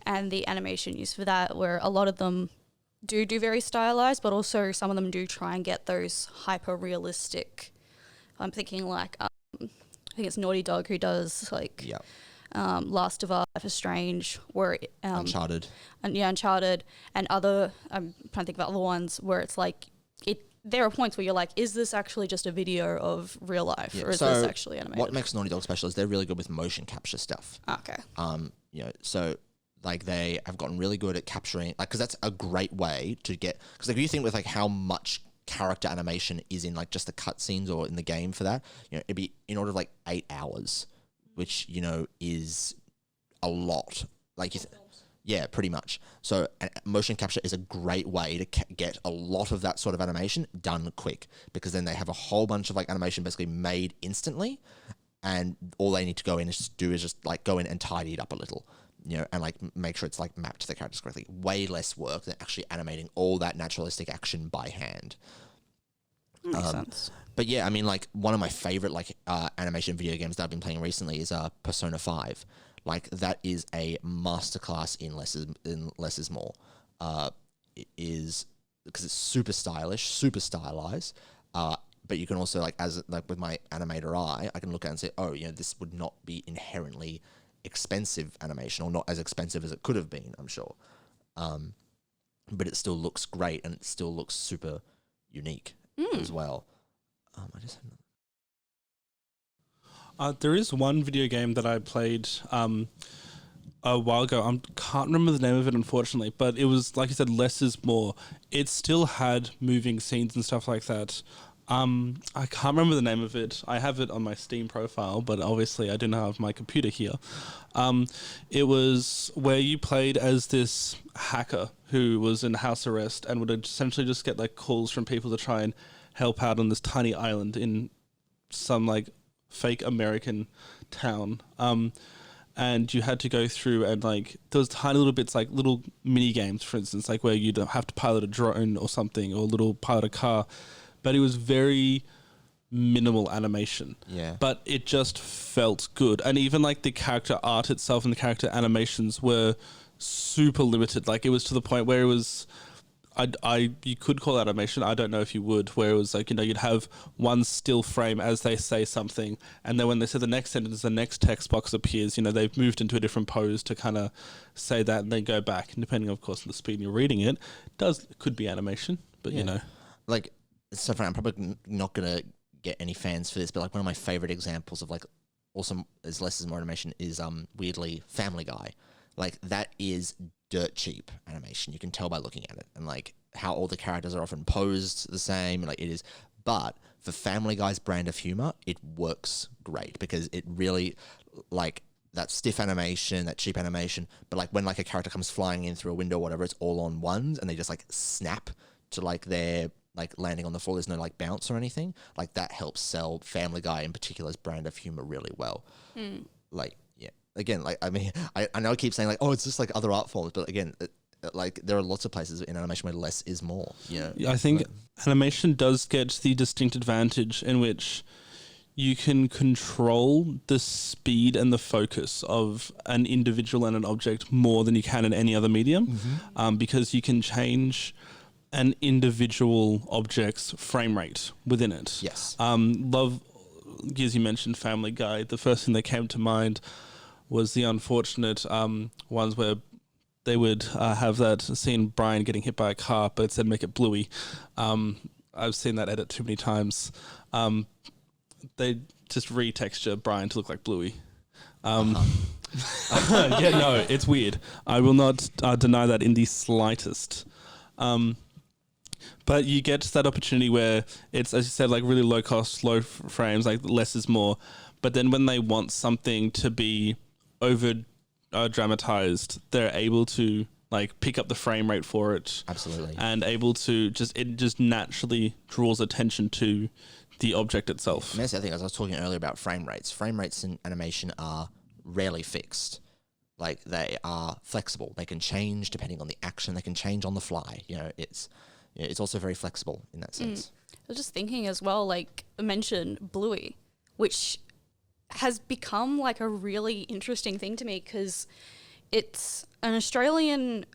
and the animation used for that, where a lot of them do very stylized, but also some of them do try and get those hyper realistic. I'm thinking like I think it's Naughty Dog who does like Last of Us, Life is Strange, where
Uncharted,
Uncharted, and other. I'm trying to think of other ones where it's like there are points where you're like, is this actually just a video of real life, or is this actually animated?
What makes Naughty Dog special is they're really good with motion capture stuff.
Okay.
You know, so like they have gotten really good at capturing, like, because that's a great way to get, because like you think with like how much character animation is in like just the cutscenes or in the game for that, you know, it'd be in order of like 8 hours, which, you know, is a lot. Like, yeah, pretty much. So motion capture is a great way to get a lot of that sort of animation done quick, because then they have a whole bunch of like animation basically made instantly, and all they need to go in is just like go in and tidy it up a little, you know, and like make sure it's like mapped to the characters correctly. Way less work than actually animating all that naturalistic action by hand.
Makes sense.
But yeah, I mean, like one of my favorite like animation video games that I've been playing recently is Persona 5. Like that is a masterclass in less is more. It is, because it's super stylish, super stylized. But you can also like, as like with my animator eye, I can look at it and say, oh, you know, this would not be inherently expensive animation, or not as expensive as it could have been, I'm sure. But it still looks great, and it still looks super unique as well. I just
there is one video game that I played a while ago. I can't remember the name of it, unfortunately, but it was, like you said, less is more. It still had moving scenes and stuff like that. I can't remember the name of it. I have it on my Steam profile, but obviously I didn't have my computer here. It was where you played as this hacker who was in house arrest and would essentially just get like calls from people to try and help out on this tiny island in some like fake American town. And you had to go through and like there was tiny little bits, like little mini games, for instance, like where you'd have to pilot a drone or something, or pilot a car. But it was very minimal animation. Yeah. But it just felt good. And even like the character art itself and the character animations were super limited. Like it was to the point where it was, you could call it animation. I don't know if you would, where it was like, you know, you'd have one still frame as they say something, and then when they say the next sentence, the next text box appears. You know, they've moved into a different pose to kind of say that, and then go back. And depending, of course, on the speed you're reading it, it could be animation, but you know,
like it's so funny. I'm probably not gonna get any fans for this, but like one of my favorite examples of like awesome as less is more animation is weirdly Family Guy. Like that is dirt cheap animation. You can tell by looking at it, and like how all the characters are often posed the same. Like it is, but for Family Guy's brand of humor, it works great because it really like that stiff animation, that cheap animation. But like when like a character comes flying in through a window or whatever, it's all on ones, and they just like snap to like their like landing on the floor. There's no like bounce or anything. Like that helps sell Family Guy in particular's brand of humor really well. Like. Again, like, I mean, I know I keep saying, like, oh, it's just like other art forms, but again, like, there are lots of places in animation where less is more, you know?
I think animation does get the distinct advantage in which you can control the speed and the focus of an individual and an object more than you can in any other medium, because you can change an individual object's frame rate within it.
Yes.
As you mentioned Family Guy, the first thing that came to mind was the unfortunate ones where they would have that scene Brian getting hit by a car, but instead make it Bluey. I've seen that edit too many times. They just retexture Brian to look like Bluey. Yeah, no, it's weird. I will not deny that in the slightest. But you get that opportunity where it's, as you said, like really low cost, low frames, like less is more. But then when they want something to be over dramatized, they're able to like pick up the frame rate for it.
Absolutely.
And able to it just naturally draws attention to the object itself.
And that's the other thing, as I was talking earlier about frame rates in animation are rarely fixed. Like, they are flexible. They can change depending on the action. They can change on the fly. It's also very flexible in that sense.
I was just thinking as well, like I mentioned Bluey, which has become like a really interesting thing to me because it's an Australian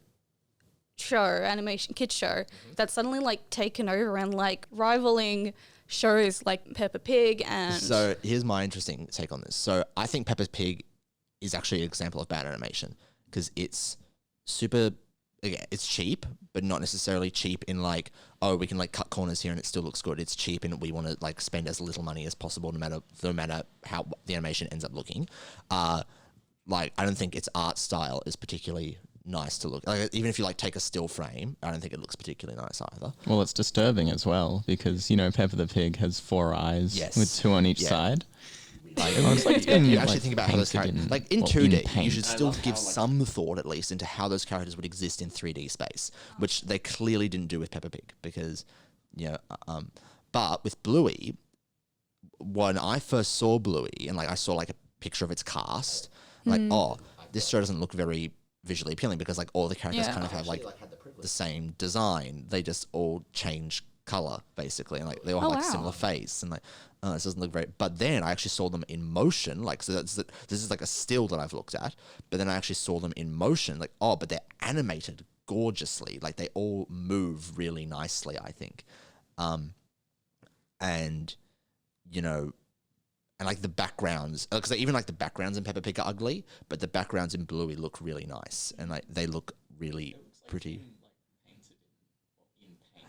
show, animation kids show, that's suddenly like taken over and like rivaling shows like Peppa Pig and...
So here's my interesting take on this. So I think Peppa Pig is actually an example of bad animation because it's super... Again, it's cheap, but not necessarily cheap in like, oh, we can like cut corners here and it still looks good. It's cheap and we want to like spend as little money as possible, no matter how the animation ends up looking. Like, I don't think its art style is particularly nice to look. Like, even if you like take a still frame, I don't think it looks particularly nice either.
Well, it's disturbing as well because Peppa the Pig has 4 eyes with 2 on each side.
Like, you actually think about how those characters, like in 2D, you should still give some thought at least into how those characters would exist in 3D space, which they clearly didn't do with Peppa Pig because, but with Bluey, when I first saw Bluey and like I saw like a picture of its cast, like, oh, this show doesn't look very visually appealing because like all the characters kind of have like the same design. They just all change color basically, and like they all have like similar face, and like this doesn't look very. But then I actually saw them in motion, like this is like a still that I've looked at, but then I actually saw them in motion, like but they're animated gorgeously, like they all move really nicely, I think, and and like the backgrounds, because even like the backgrounds in Peppa Pig are ugly, but the backgrounds in Bluey look really nice, and like they look really pretty.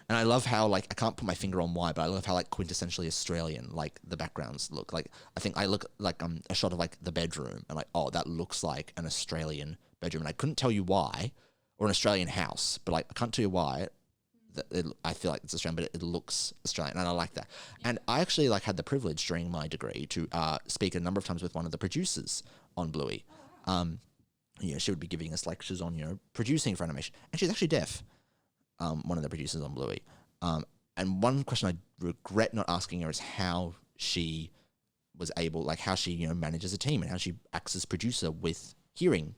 And I love how, like, I can't put my finger on why, but I love how, like, quintessentially Australian, like, the backgrounds look. Like, I think I look like a shot of, like, the bedroom, and, like, oh, that looks like an Australian bedroom. And I couldn't tell you why, or an Australian house, but, like, I can't tell you why. I feel like it's Australian, but it looks Australian, and I like that. And I actually, like, had the privilege during my degree to speak a number of times with one of the producers on Bluey. She would be giving us lectures on, producing for animation. And she's actually deaf. One of the producers on Bluey. And one question I regret not asking her is how she was able, like how she, manages a team and how she acts as producer with hearing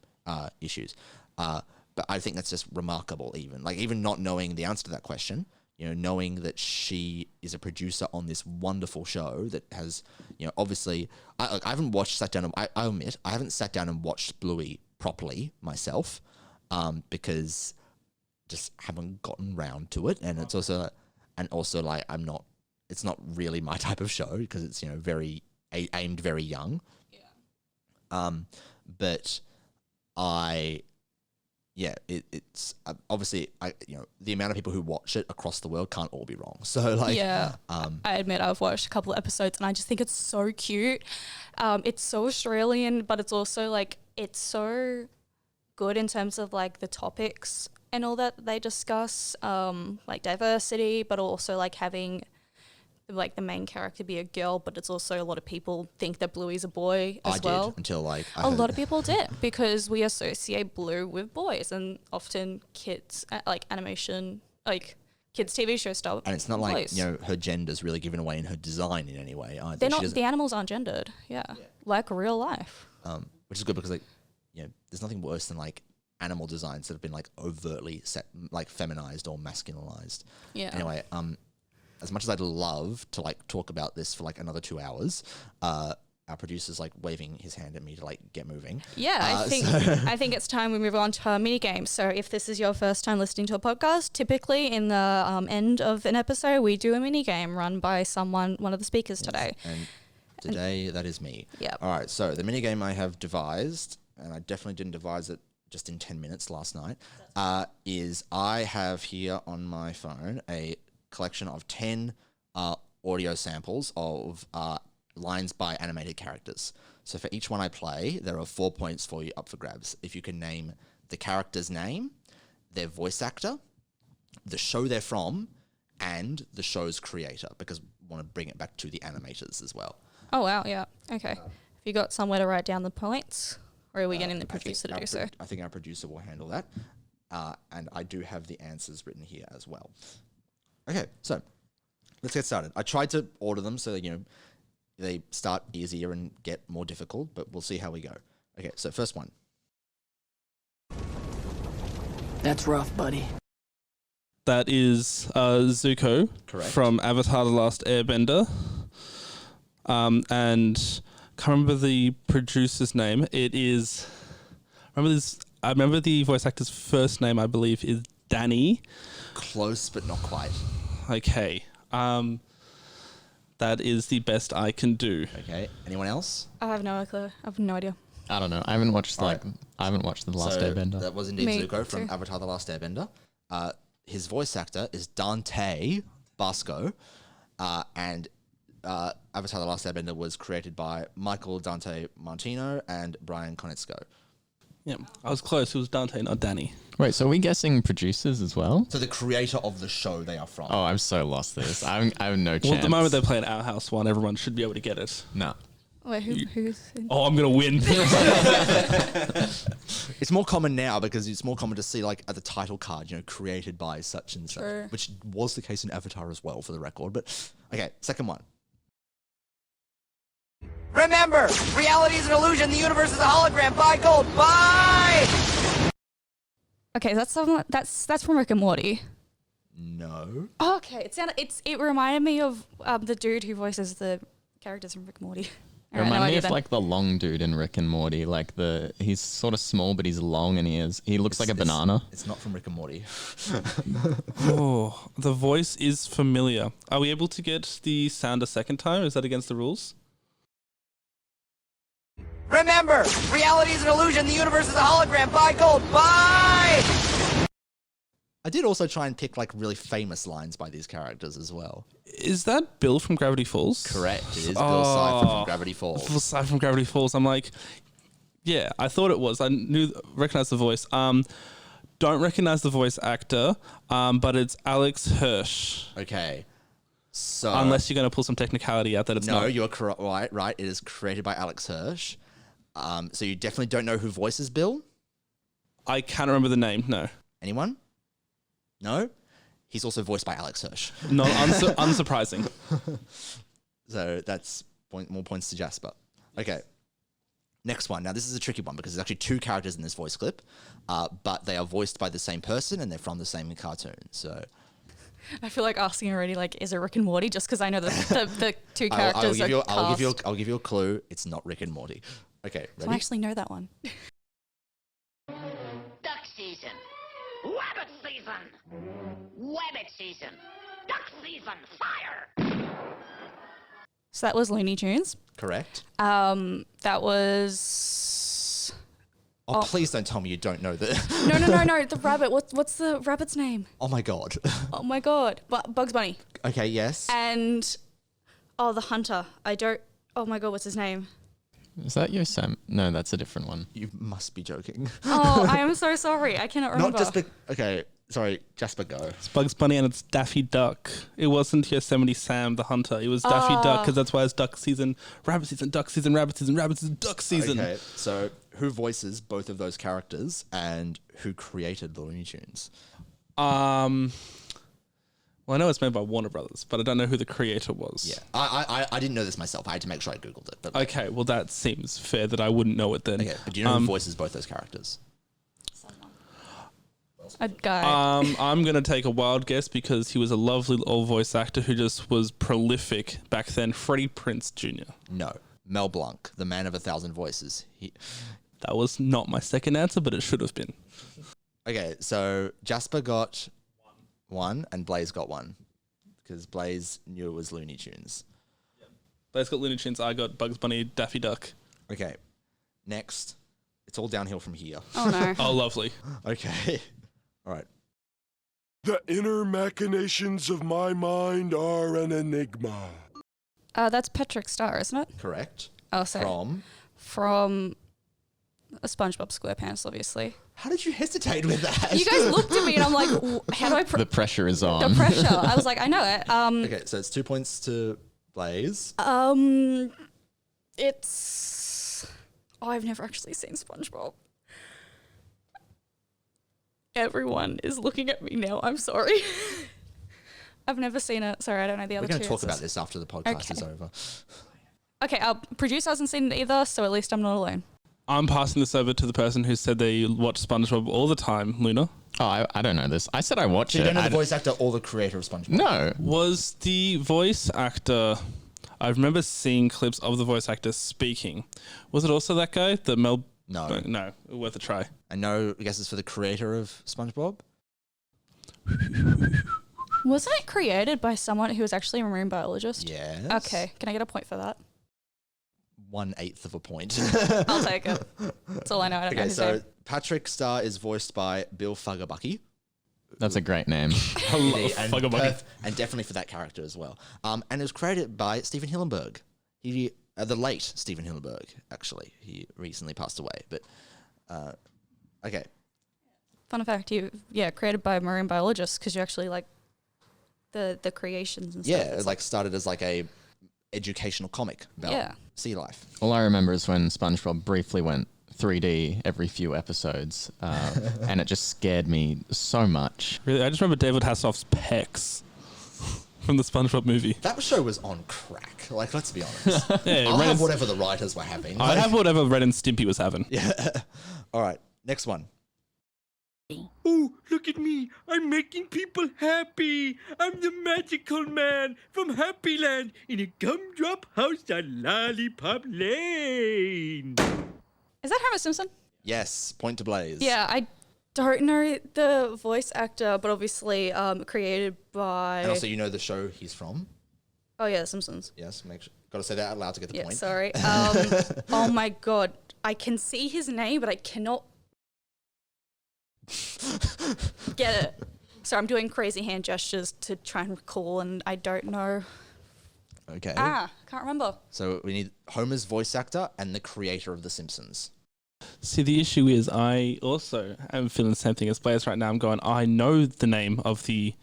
issues. But I think that's just remarkable even not knowing the answer to that question, knowing that she is a producer on this wonderful show that has, obviously, I haven't sat down and watched Bluey properly myself because... just haven't gotten round to it, and it's also like it's not really my type of show because it's very aimed very young. But it's obviously the amount of people who watch it across the world can't all be wrong. So like
I admit I've watched a couple of episodes and I just think it's so cute. It's so Australian, but it's also like it's so good in terms of like the topics and all that they discuss, like diversity, but also like having like the main character be a girl, but it's also a lot of people think that Bluey's a boy as well.
Until like
a lot of people did because we associate Blue with boys and often kids like animation, like kids TV show stuff.
And it's not like her gender's really given away in her design in any way either.
They're not. The animals aren't gendered. Yeah, like real life.
Which is good because there's nothing worse than like animal designs that have been like overtly feminized or masculinized. Yeah. Anyway, as much as I'd love to like talk about this for like another 2 hours, our producer's like waving his hand at me to like get moving.
Yeah, I think it's time we move on to our mini game. So if this is your first time listening to a podcast, typically in the end of an episode, we do a mini game run by one of the speakers today.
And today that is me.
Yeah.
All right. So the mini game I have devised, and I definitely didn't devise it just in 10 minutes last night, is I have here on my phone a collection of 10 audio samples of lines by animated characters. So for each one I play, there are 4 points for you up for grabs. If you can name the character's name, their voice actor, the show they're from, and the show's creator, because we want to bring it back to the animators as well.
Oh, wow, yeah. Okay. Have you got somewhere to write down the points? Or are we getting the producer to do so?
I think our producer will handle that. And I do have the answers written here as well. Okay, so let's get started. I tried to order them so that, they start easier and get more difficult, but we'll see how we go. Okay, so first one.
That's rough, buddy.
That is Zuko.
Correct.
From Avatar: The Last Airbender. And can't remember the producer's name. It is. I remember the voice actor's first name. I believe is Danny.
Close, but not quite.
Okay. That is the best I can do.
Okay. Anyone else?
I have no clue. I have no idea.
I don't know. I haven't watched
All right.
I haven't watched The Last Airbender.
That was indeed
Me
Zuko from
too.
Avatar: The Last Airbender. His voice actor is Dante Basco, and Avatar: The Last Airbender was created by Michael Dante Martino and Brian Konietzko.
Yeah, I was close. It was Dante, not Danny.
Wait, so are we guessing producers as well?
So the creator of the show they are from.
Oh, I'm so lost this. I have no chance.
Well, the moment they play an Our House one, everyone should be able to get it.
No.
Wait, who's...
Oh, I'm going to win.
It's more common now because it's more common to see like at the title card, created by such and
True.
such, which was the case in Avatar as well, for the record. But okay, second one.
Remember, reality is an illusion. The universe is a hologram. Buy gold. Buy!
Okay, that's from Rick and Morty.
No.
Oh, okay. It reminded me of the dude who voices the characters from Rick and Morty.
It reminded me of like the long dude in Rick and Morty. He's sort of small, but he's long and he looks like a banana.
It's not from Rick and Morty.
Oh, the voice is familiar. Are we able to get the sound a second time? Is that against the rules?
Remember, reality is an illusion. The universe is a hologram. Buy gold. Buy!
I did also try and pick like really famous lines by these characters as well.
Is that Bill from Gravity Falls?
Correct. It is Bill Cipher from Gravity Falls.
Bill Cipher from Gravity Falls. I'm like, yeah, I thought it was. I recognized the voice. Don't recognize the voice actor, but it's Alex Hirsch.
Okay. So
Unless you're going to pull some technicality out that it's
no,
not.
you're correct. Right. It is created by Alex Hirsch. So you definitely don't know who voices Bill?
I can't remember the name, no.
Anyone? No? He's also voiced by Alex Hirsch.
Not unsurprising.
So that's more points to Jasper. Okay. Next one. Now, this is a tricky one because there's actually two characters in this voice clip, but they are voiced by the same person and they're from the same cartoon. So
I feel like asking already, like, is it Rick and Morty? Just because I know the two characters are cast.
I'll give you a clue. It's not Rick and Morty. Okay,
So I
ready?
actually know that one.
Duck season. Rabbit season. Rabbit season. Duck season. Fire.
So that was Looney Tunes.
Correct.
That was...
Oh, please don't tell me you don't know that.
No. The rabbit. What's the rabbit's name?
Oh my god.
Oh my god. Bugs Bunny.
Okay, yes.
And the hunter. Oh my god, what's his name?
Is that your Sam? No, that's a different one.
You must be joking.
Oh, I am so sorry. I cannot remember.
Not just the... Okay, sorry. Jasper, go.
It's Bugs Bunny and it's Daffy Duck. It wasn't Yosemite Sam the Hunter. It was Daffy Duck because that's why it's duck season, rabbit season, duck season, rabbit season, rabbit season, duck season.
Okay, so who voices both of those characters and who created the Looney Tunes?
Well, I know it's made by Warner Brothers, but I don't know who the creator was.
Yeah, I didn't know this myself. I had to make sure I googled it. But
Okay, well that seems fair that I wouldn't know it then.
okay, but do you know who voices both those characters?
A guy.
I'm going to take a wild guess because he was a lovely old voice actor who just was prolific back then. Freddie Prinze Jr.
No, Mel Blanc, the man of 1,000 voices.
That was not my second answer, but it should have been.
Okay, so Jasper got one and Blaze got one because Blaze knew it was Looney Tunes.
Blaze got Looney Tunes, I got Bugs Bunny, Daffy Duck.
Okay, next It's all downhill from here.
Oh no.
Oh, lovely.
Okay. All right.
The inner machinations of my mind are an enigma.
That's Patrick Star, isn't it?
Correct.
Oh, sorry. From a SpongeBob SquarePants, obviously.
How did you hesitate with that?
You guys looked at me and I'm like, how do I...
The pressure is on.
The pressure. I was like, I know it.
Okay, so it's 2 points to Blaze.
It's... Oh, I've never actually seen SpongeBob. Everyone is looking at me now. I'm sorry. I've never seen it. Sorry, I don't know the other
We're going
two
to talk
answers.
about this after the podcast
Okay.
is over.
Okay, our producer hasn't seen it either, so at least I'm not alone.
I'm passing this over to the person who said they watch SpongeBob all the time, Luna.
Oh, I don't know this. I said I watch
So you
it.
don't know
I
the voice actor or the creator of SpongeBob?
No.
Was the voice actor... I remember seeing clips of the voice actor speaking. Was it also that guy? The Mel...
No.
No, worth a try.
I know, I guess it's for the creator of SpongeBob.
Wasn't it created by someone who was actually a marine biologist?
Yes.
Okay, can I get a point for that?
1/8 of a point.
I'll take it. That's all I know. I don't know
Okay,
his
so
name.
Patrick Star is voiced by Bill Fuggerbucky.
That's a great name.
And definitely for that character as well. And it was created by Steven Hillenburg. The late Steven Hillenburg, actually. He recently passed away. But, okay.
Fun fact, created by marine biologists because you actually like the creations and stuff.
Yeah, it
It's
like started as like a educational comic about sea life.
All I remember is when SpongeBob briefly went 3D every few episodes, and it just scared me so much.
Really, I just remember David Hasselhoff's pecs from the SpongeBob movie.
That show was on crack. Like, let's be honest.
Yeah,
I'll
Ren
have
and-
whatever the writers were having.
I have whatever Ren and Stimpy was having.
Yeah. All right, next one.
Oh, look at me. I'm making people happy. I'm the magical man from Happy Land in a gumdrop house on Lollipop Lane.
Is that Homer Simpson?
Yes, point to Blaze.
Yeah, I don't know the voice actor, but obviously created by...
And also, you know the show he's from?
Oh yeah, The Simpsons.
Yes, make sure. Got to say that out loud to get the
Yeah,
point.
sorry. Oh my god. I can see his name, but I cannot get it. So I'm doing crazy hand gestures to try and recall, and I don't know.
Okay.
Can't remember.
So we need Homer's voice actor and the creator of The Simpsons.
See, the issue is I also am feeling the same thing as Blaze right now. I'm going, I know the name of the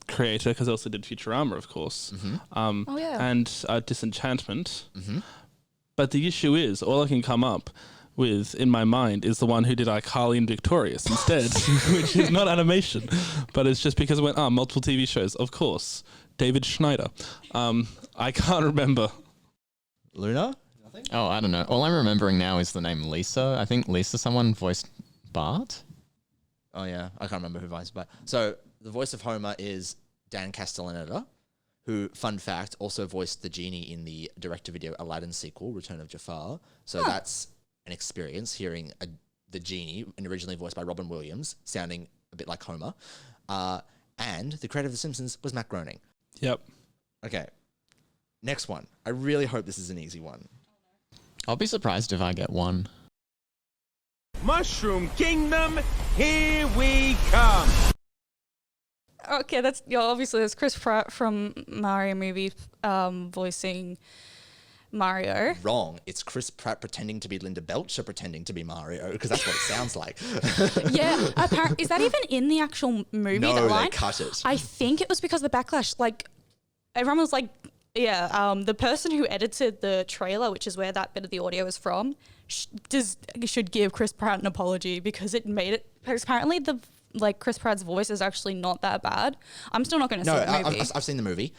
creator because I also did Futurama, of course.
Oh yeah.
And Disenchantment. But the issue is, all I can come up with in my mind is the one who did iCarly and Victorious instead, which is not animation, but it's just because I went, multiple TV shows, of course. David Schneider. I can't remember.
Luna?
Oh, I don't know. All I'm remembering now is the name Lisa. I think Lisa, someone voiced Bart.
Oh, yeah. I can't remember who voiced it. So the voice of Homer is Dan Castellaneta, who, fun fact, also voiced the genie in the direct-to-video Aladdin sequel, Return of Jafar. So that's an experience, hearing the genie, and originally voiced by Robin Williams, sounding a bit like Homer. And the creator of The Simpsons was Matt Groening.
Yep.
Okay. Next one. I really hope this is an easy one.
I'll be surprised if I get one.
Mushroom Kingdom, here we come.
Okay, obviously there's Chris Pratt from Mario movie voicing Mario.
Wrong. It's Chris Pratt pretending to be Linda Belcher pretending to be Mario, because that's what it sounds like.
Yeah, apparently, is that even in the actual movie?
No,
that
they
line?
cut it.
I think it was because of the backlash. Like, everyone was like, the person who edited the trailer, which is where that bit of the audio is from, should give Chris Pratt an apology because it made it. Because apparently Chris Pratt's voice is actually not that bad. I'm still not going to see the movie.
I've seen the movie.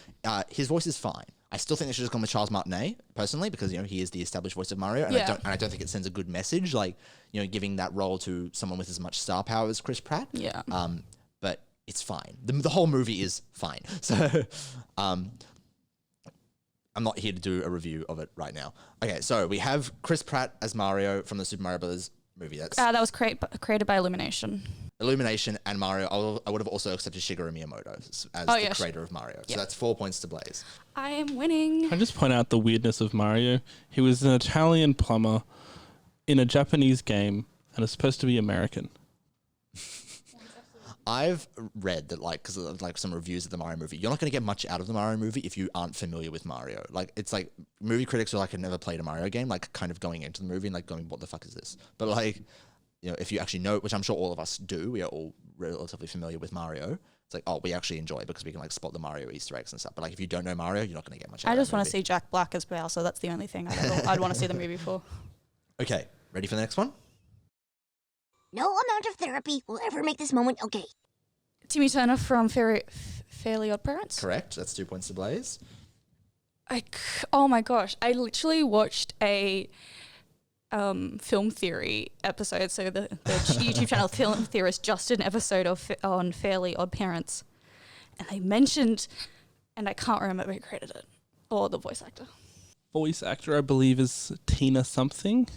His voice is fine. I still think they should have gone with Charles Martinet, personally, because he is the established voice of Mario, and I don't think it sends a good message, giving that role to someone with as much star power as Chris Pratt.
Yeah.
But it's fine. The whole movie is fine. So, I'm not here to do a review of it right now. Okay, so we have Chris Pratt as Mario from the Super Mario Brothers movie. That's
that was created by Illumination.
Illumination and Mario. I would have also accepted Shigeru Miyamoto as the creator of Mario. So that's 4 points to Blaze.
I am winning.
Can I just point out the weirdness of Mario? He was an Italian plumber in a Japanese game and is supposed to be American.
I've read that, like, because of like some reviews of the Mario movie, you're not going to get much out of the Mario movie if you aren't familiar with Mario. Like, it's like movie critics are like, I've never played a Mario game, like kind of going into the movie and like going, what the fuck is this? But like, you know, if you actually know, which I'm sure all of us do, we are all relatively familiar with Mario. It's like, oh, we actually enjoy it because we can like spot the Mario Easter eggs and stuff. But like, if you don't know Mario, you're not going to get much out
I
of
just
that
want to
movie.
see Jack Black as well, so that's the only thing I'd want to see the movie for.
Okay, ready for the next one?
No amount of therapy will ever make this moment okay.
Timmy Turner from Fairly Odd Parents.
Correct. That's 2 points to Blaze.
Oh my gosh, I literally watched a film theory episode. So the YouTube channel Film Theorist just did an episode on Fairly Odd Parents, and they mentioned, and I can't remember who created it or the voice actor.
Voice actor, I believe, is Tina something.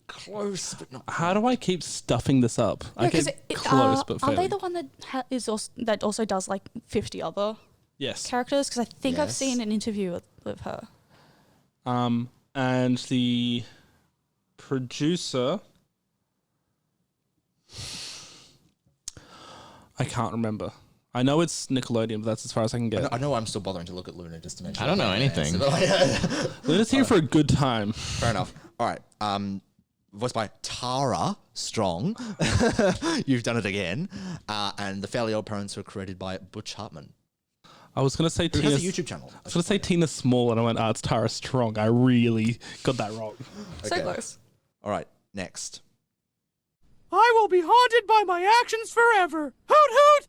Close, but not.
How do I keep stuffing this up?
No,
I get close, but
are they
failing.
the one that that also does like 50 other
Yes.
characters? Because I think I've
Yes.
seen an interview with her.
And the producer, I can't remember. I know it's Nickelodeon, but that's as far as I can get.
I know I'm still bothering to look at Luna just to make sure.
I don't know
have an
anything.
answer, but, like,
Luna's here for a good time.
fair enough. All right. Voiced by Tara Strong. You've done it again. And the Fairly Odd Parents were created by Butch Hartman,
I was going to say
who
Tina.
has a YouTube channel.
I was going to say Tina Small, and I went, it's Tara Strong. I really got that wrong.
So
Okay.
close.
All right, next.
I will be haunted by my actions forever. Hoot hoot!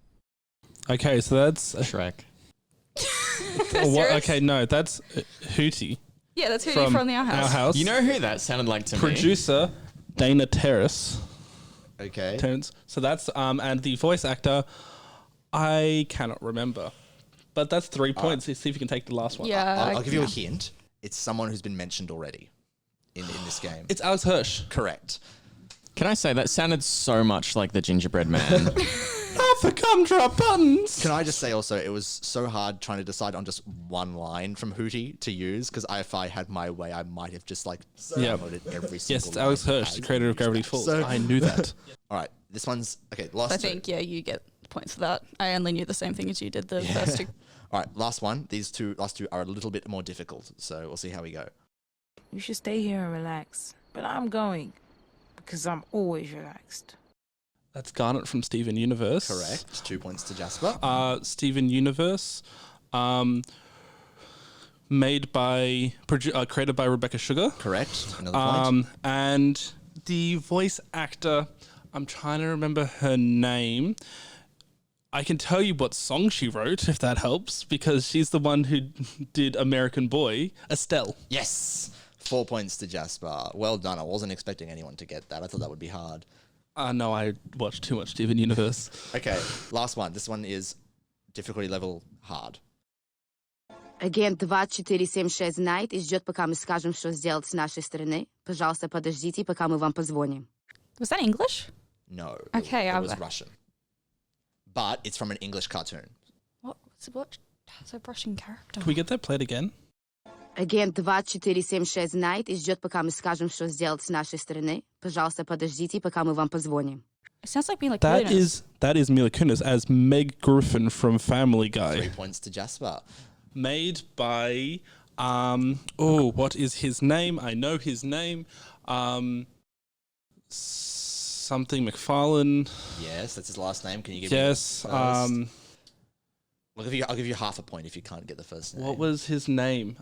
Okay, so that's...
Shrek.
Serious?
Okay, no, that's Hootie
Yeah, that's Hootie from the Our House.
You know who that sounded like to me?
Producer, Dana Terrace.
Okay.
Terrence. So that's... and the voice actor, I cannot remember. But that's 3 points. See if you can take the last one.
Yeah.
I'll give you a hint. It's someone who's been mentioned already in this game.
It's Alex Hirsch.
Correct.
Can I say that sounded so much like the Gingerbread Man?
Not the gumdrop buttons.
Can I just say also, it was so hard trying to decide on just one line from Hootie to use, because if I had my way, I might have just like downloaded every single
Yes, it's Alex
line
Hirsch, the
as
creator of
used
Gravity
that.
Falls.
So-
I knew that.
All right, this one's okay. Last
I
two.
think, yeah, you get points for that. I only knew the same thing as you did the first two.
All right, last one. Last two are a little bit more difficult, so we'll see how we go.
You should stay here and relax. But I'm going because I'm always relaxed.
That's Garnet from Steven Universe.
Correct. 2 points to Jasper.
Steven Universe, created by Rebecca Sugar.
Correct. Another point.
And the voice actor, I'm trying to remember her name. I can tell you what song she wrote, if that helps, because she's the one who did American Boy, Estelle.
Yes. 4 points to Jasper. Well done. I wasn't expecting anyone to get that. I thought that would be hard.
No, I watched too much Steven Universe.
Okay, last one. This one is difficulty level hard.
Агент 2476 знает и ждет, пока мы скажем, что сделать с нашей стороны. Пожалуйста, подождите, пока мы вам позвоним.
Was that English?
No.
Okay,
it was Russian. But it's from an English cartoon.
What? That's a Russian character.
Can we get that played again?
Агент 2476 знает и ждет, пока мы скажем, что сделать с нашей стороны. Пожалуйста, подождите, пока мы вам позвоним.
It sounds like Mila
That
Kunis.
is Mila Kunis as Meg Griffin from Family Guy.
3 points to Jasper.
Made by what is his name? I know his name. Something McFarlane.
Yes, that's his last name. Can you give me
Yes.
the first? I'll give you half a point if you can't get the first name.
What was his name?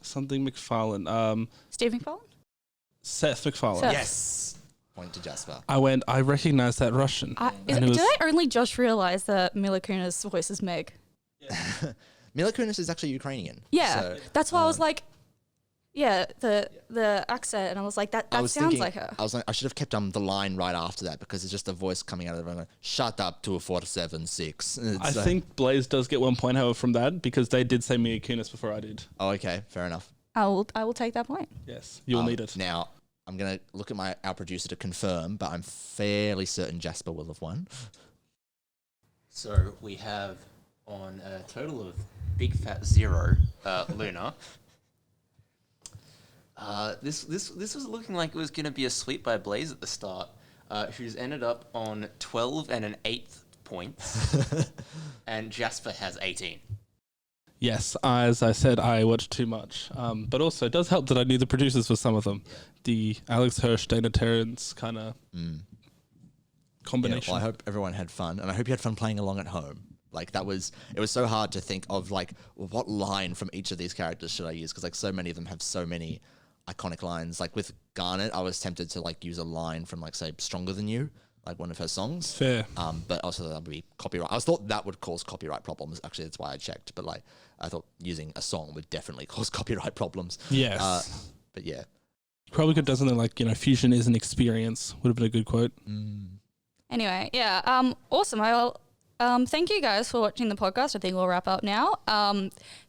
Something McFarlane.
Steve McFarlane?
Seth MacFarlane.
Seth.
Yes. Point to Jasper.
I recognize that Russian.
Did I only just realize that Mila Kunis' voice is Meg?
Mila Kunis is actually Ukrainian.
Yeah,
so,
that's why I was like, yeah, the accent, and I was like, that
I was
sounds
thinking,
like her.
I was like, I should have kept the line right after that because it's just a voice coming out of it. Shut up, 2476.
I think Blaze does get 1 point, however, from that because they did say Mila Kunis before I did.
Oh, okay, fair enough.
I will take that point.
Yes, you'll need it.
Now, I'm going to look at our producer to confirm, but I'm fairly certain Jasper will have won.
So we have on a total of big fat 0, Luna. This was looking like it was going to be a sweep by Blaze at the start, who's ended up on 12 and an eighth points, and Jasper has 18.
Yes, as I said, I watched too much. But also, it does help that I knew the producers for some of them. Yeah. The Alex Hirsch, Dana Terrence kind of combination.
Yeah, well, I hope everyone had fun, and I hope you had fun playing along at home. Like, it was so hard to think of, like, what line from each of these characters should I use? Because, like, so many of them have so many iconic lines. Like, with Garnet, I was tempted to, like, use a line from, like, say, Stronger Than You, like one of her songs.
Fair.
But also that would be copyright. I thought that would cause copyright problems. Actually, that's why I checked. But, like, I thought using a song would definitely cause copyright problems.
Yes.
But, yeah.
Probably could have done something like, fusion is an experience. Would have been a good quote.
Anyway, yeah, awesome. Thank you guys for watching the podcast. I think we'll wrap up now.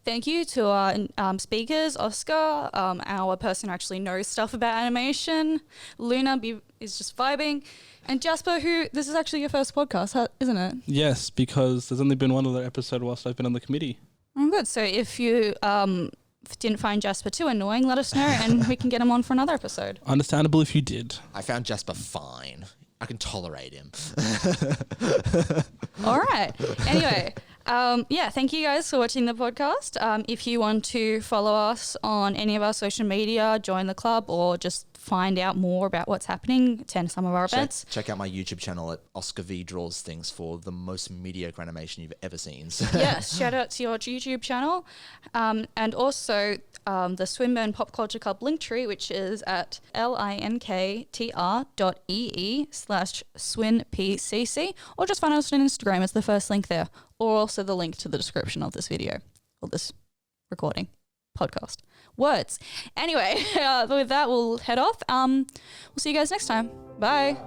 Thank you to our speakers, Oscar, our person who actually knows stuff about animation. Luna is just vibing. And Jasper, who, this is actually your first podcast, isn't it?
Yes, because there's only been one other episode whilst I've been on the committee.
Oh, good. So if you didn't find Jasper too annoying, let us know and we can get him on for another episode.
Understandable if you did.
I found Jasper fine. I can tolerate him.
All right. Anyway, thank you guys for watching the podcast. If you want to follow us on any of our social media, join the club, or just find out more about what's happening, attend some of our events.
Check out my YouTube channel at Oscar V Draws Things for the most mediocre animation you've ever seen.
Yes, shout out to your YouTube channel. And also the Swinburne Pop Culture Club Linktree, which is at linktr.ee/swinpcc, or just find us on Instagram. It's the first link there, or also the link to the description of this video, or this recording, podcast. Words. Anyway, with that, we'll head off. We'll see you guys next time. Bye.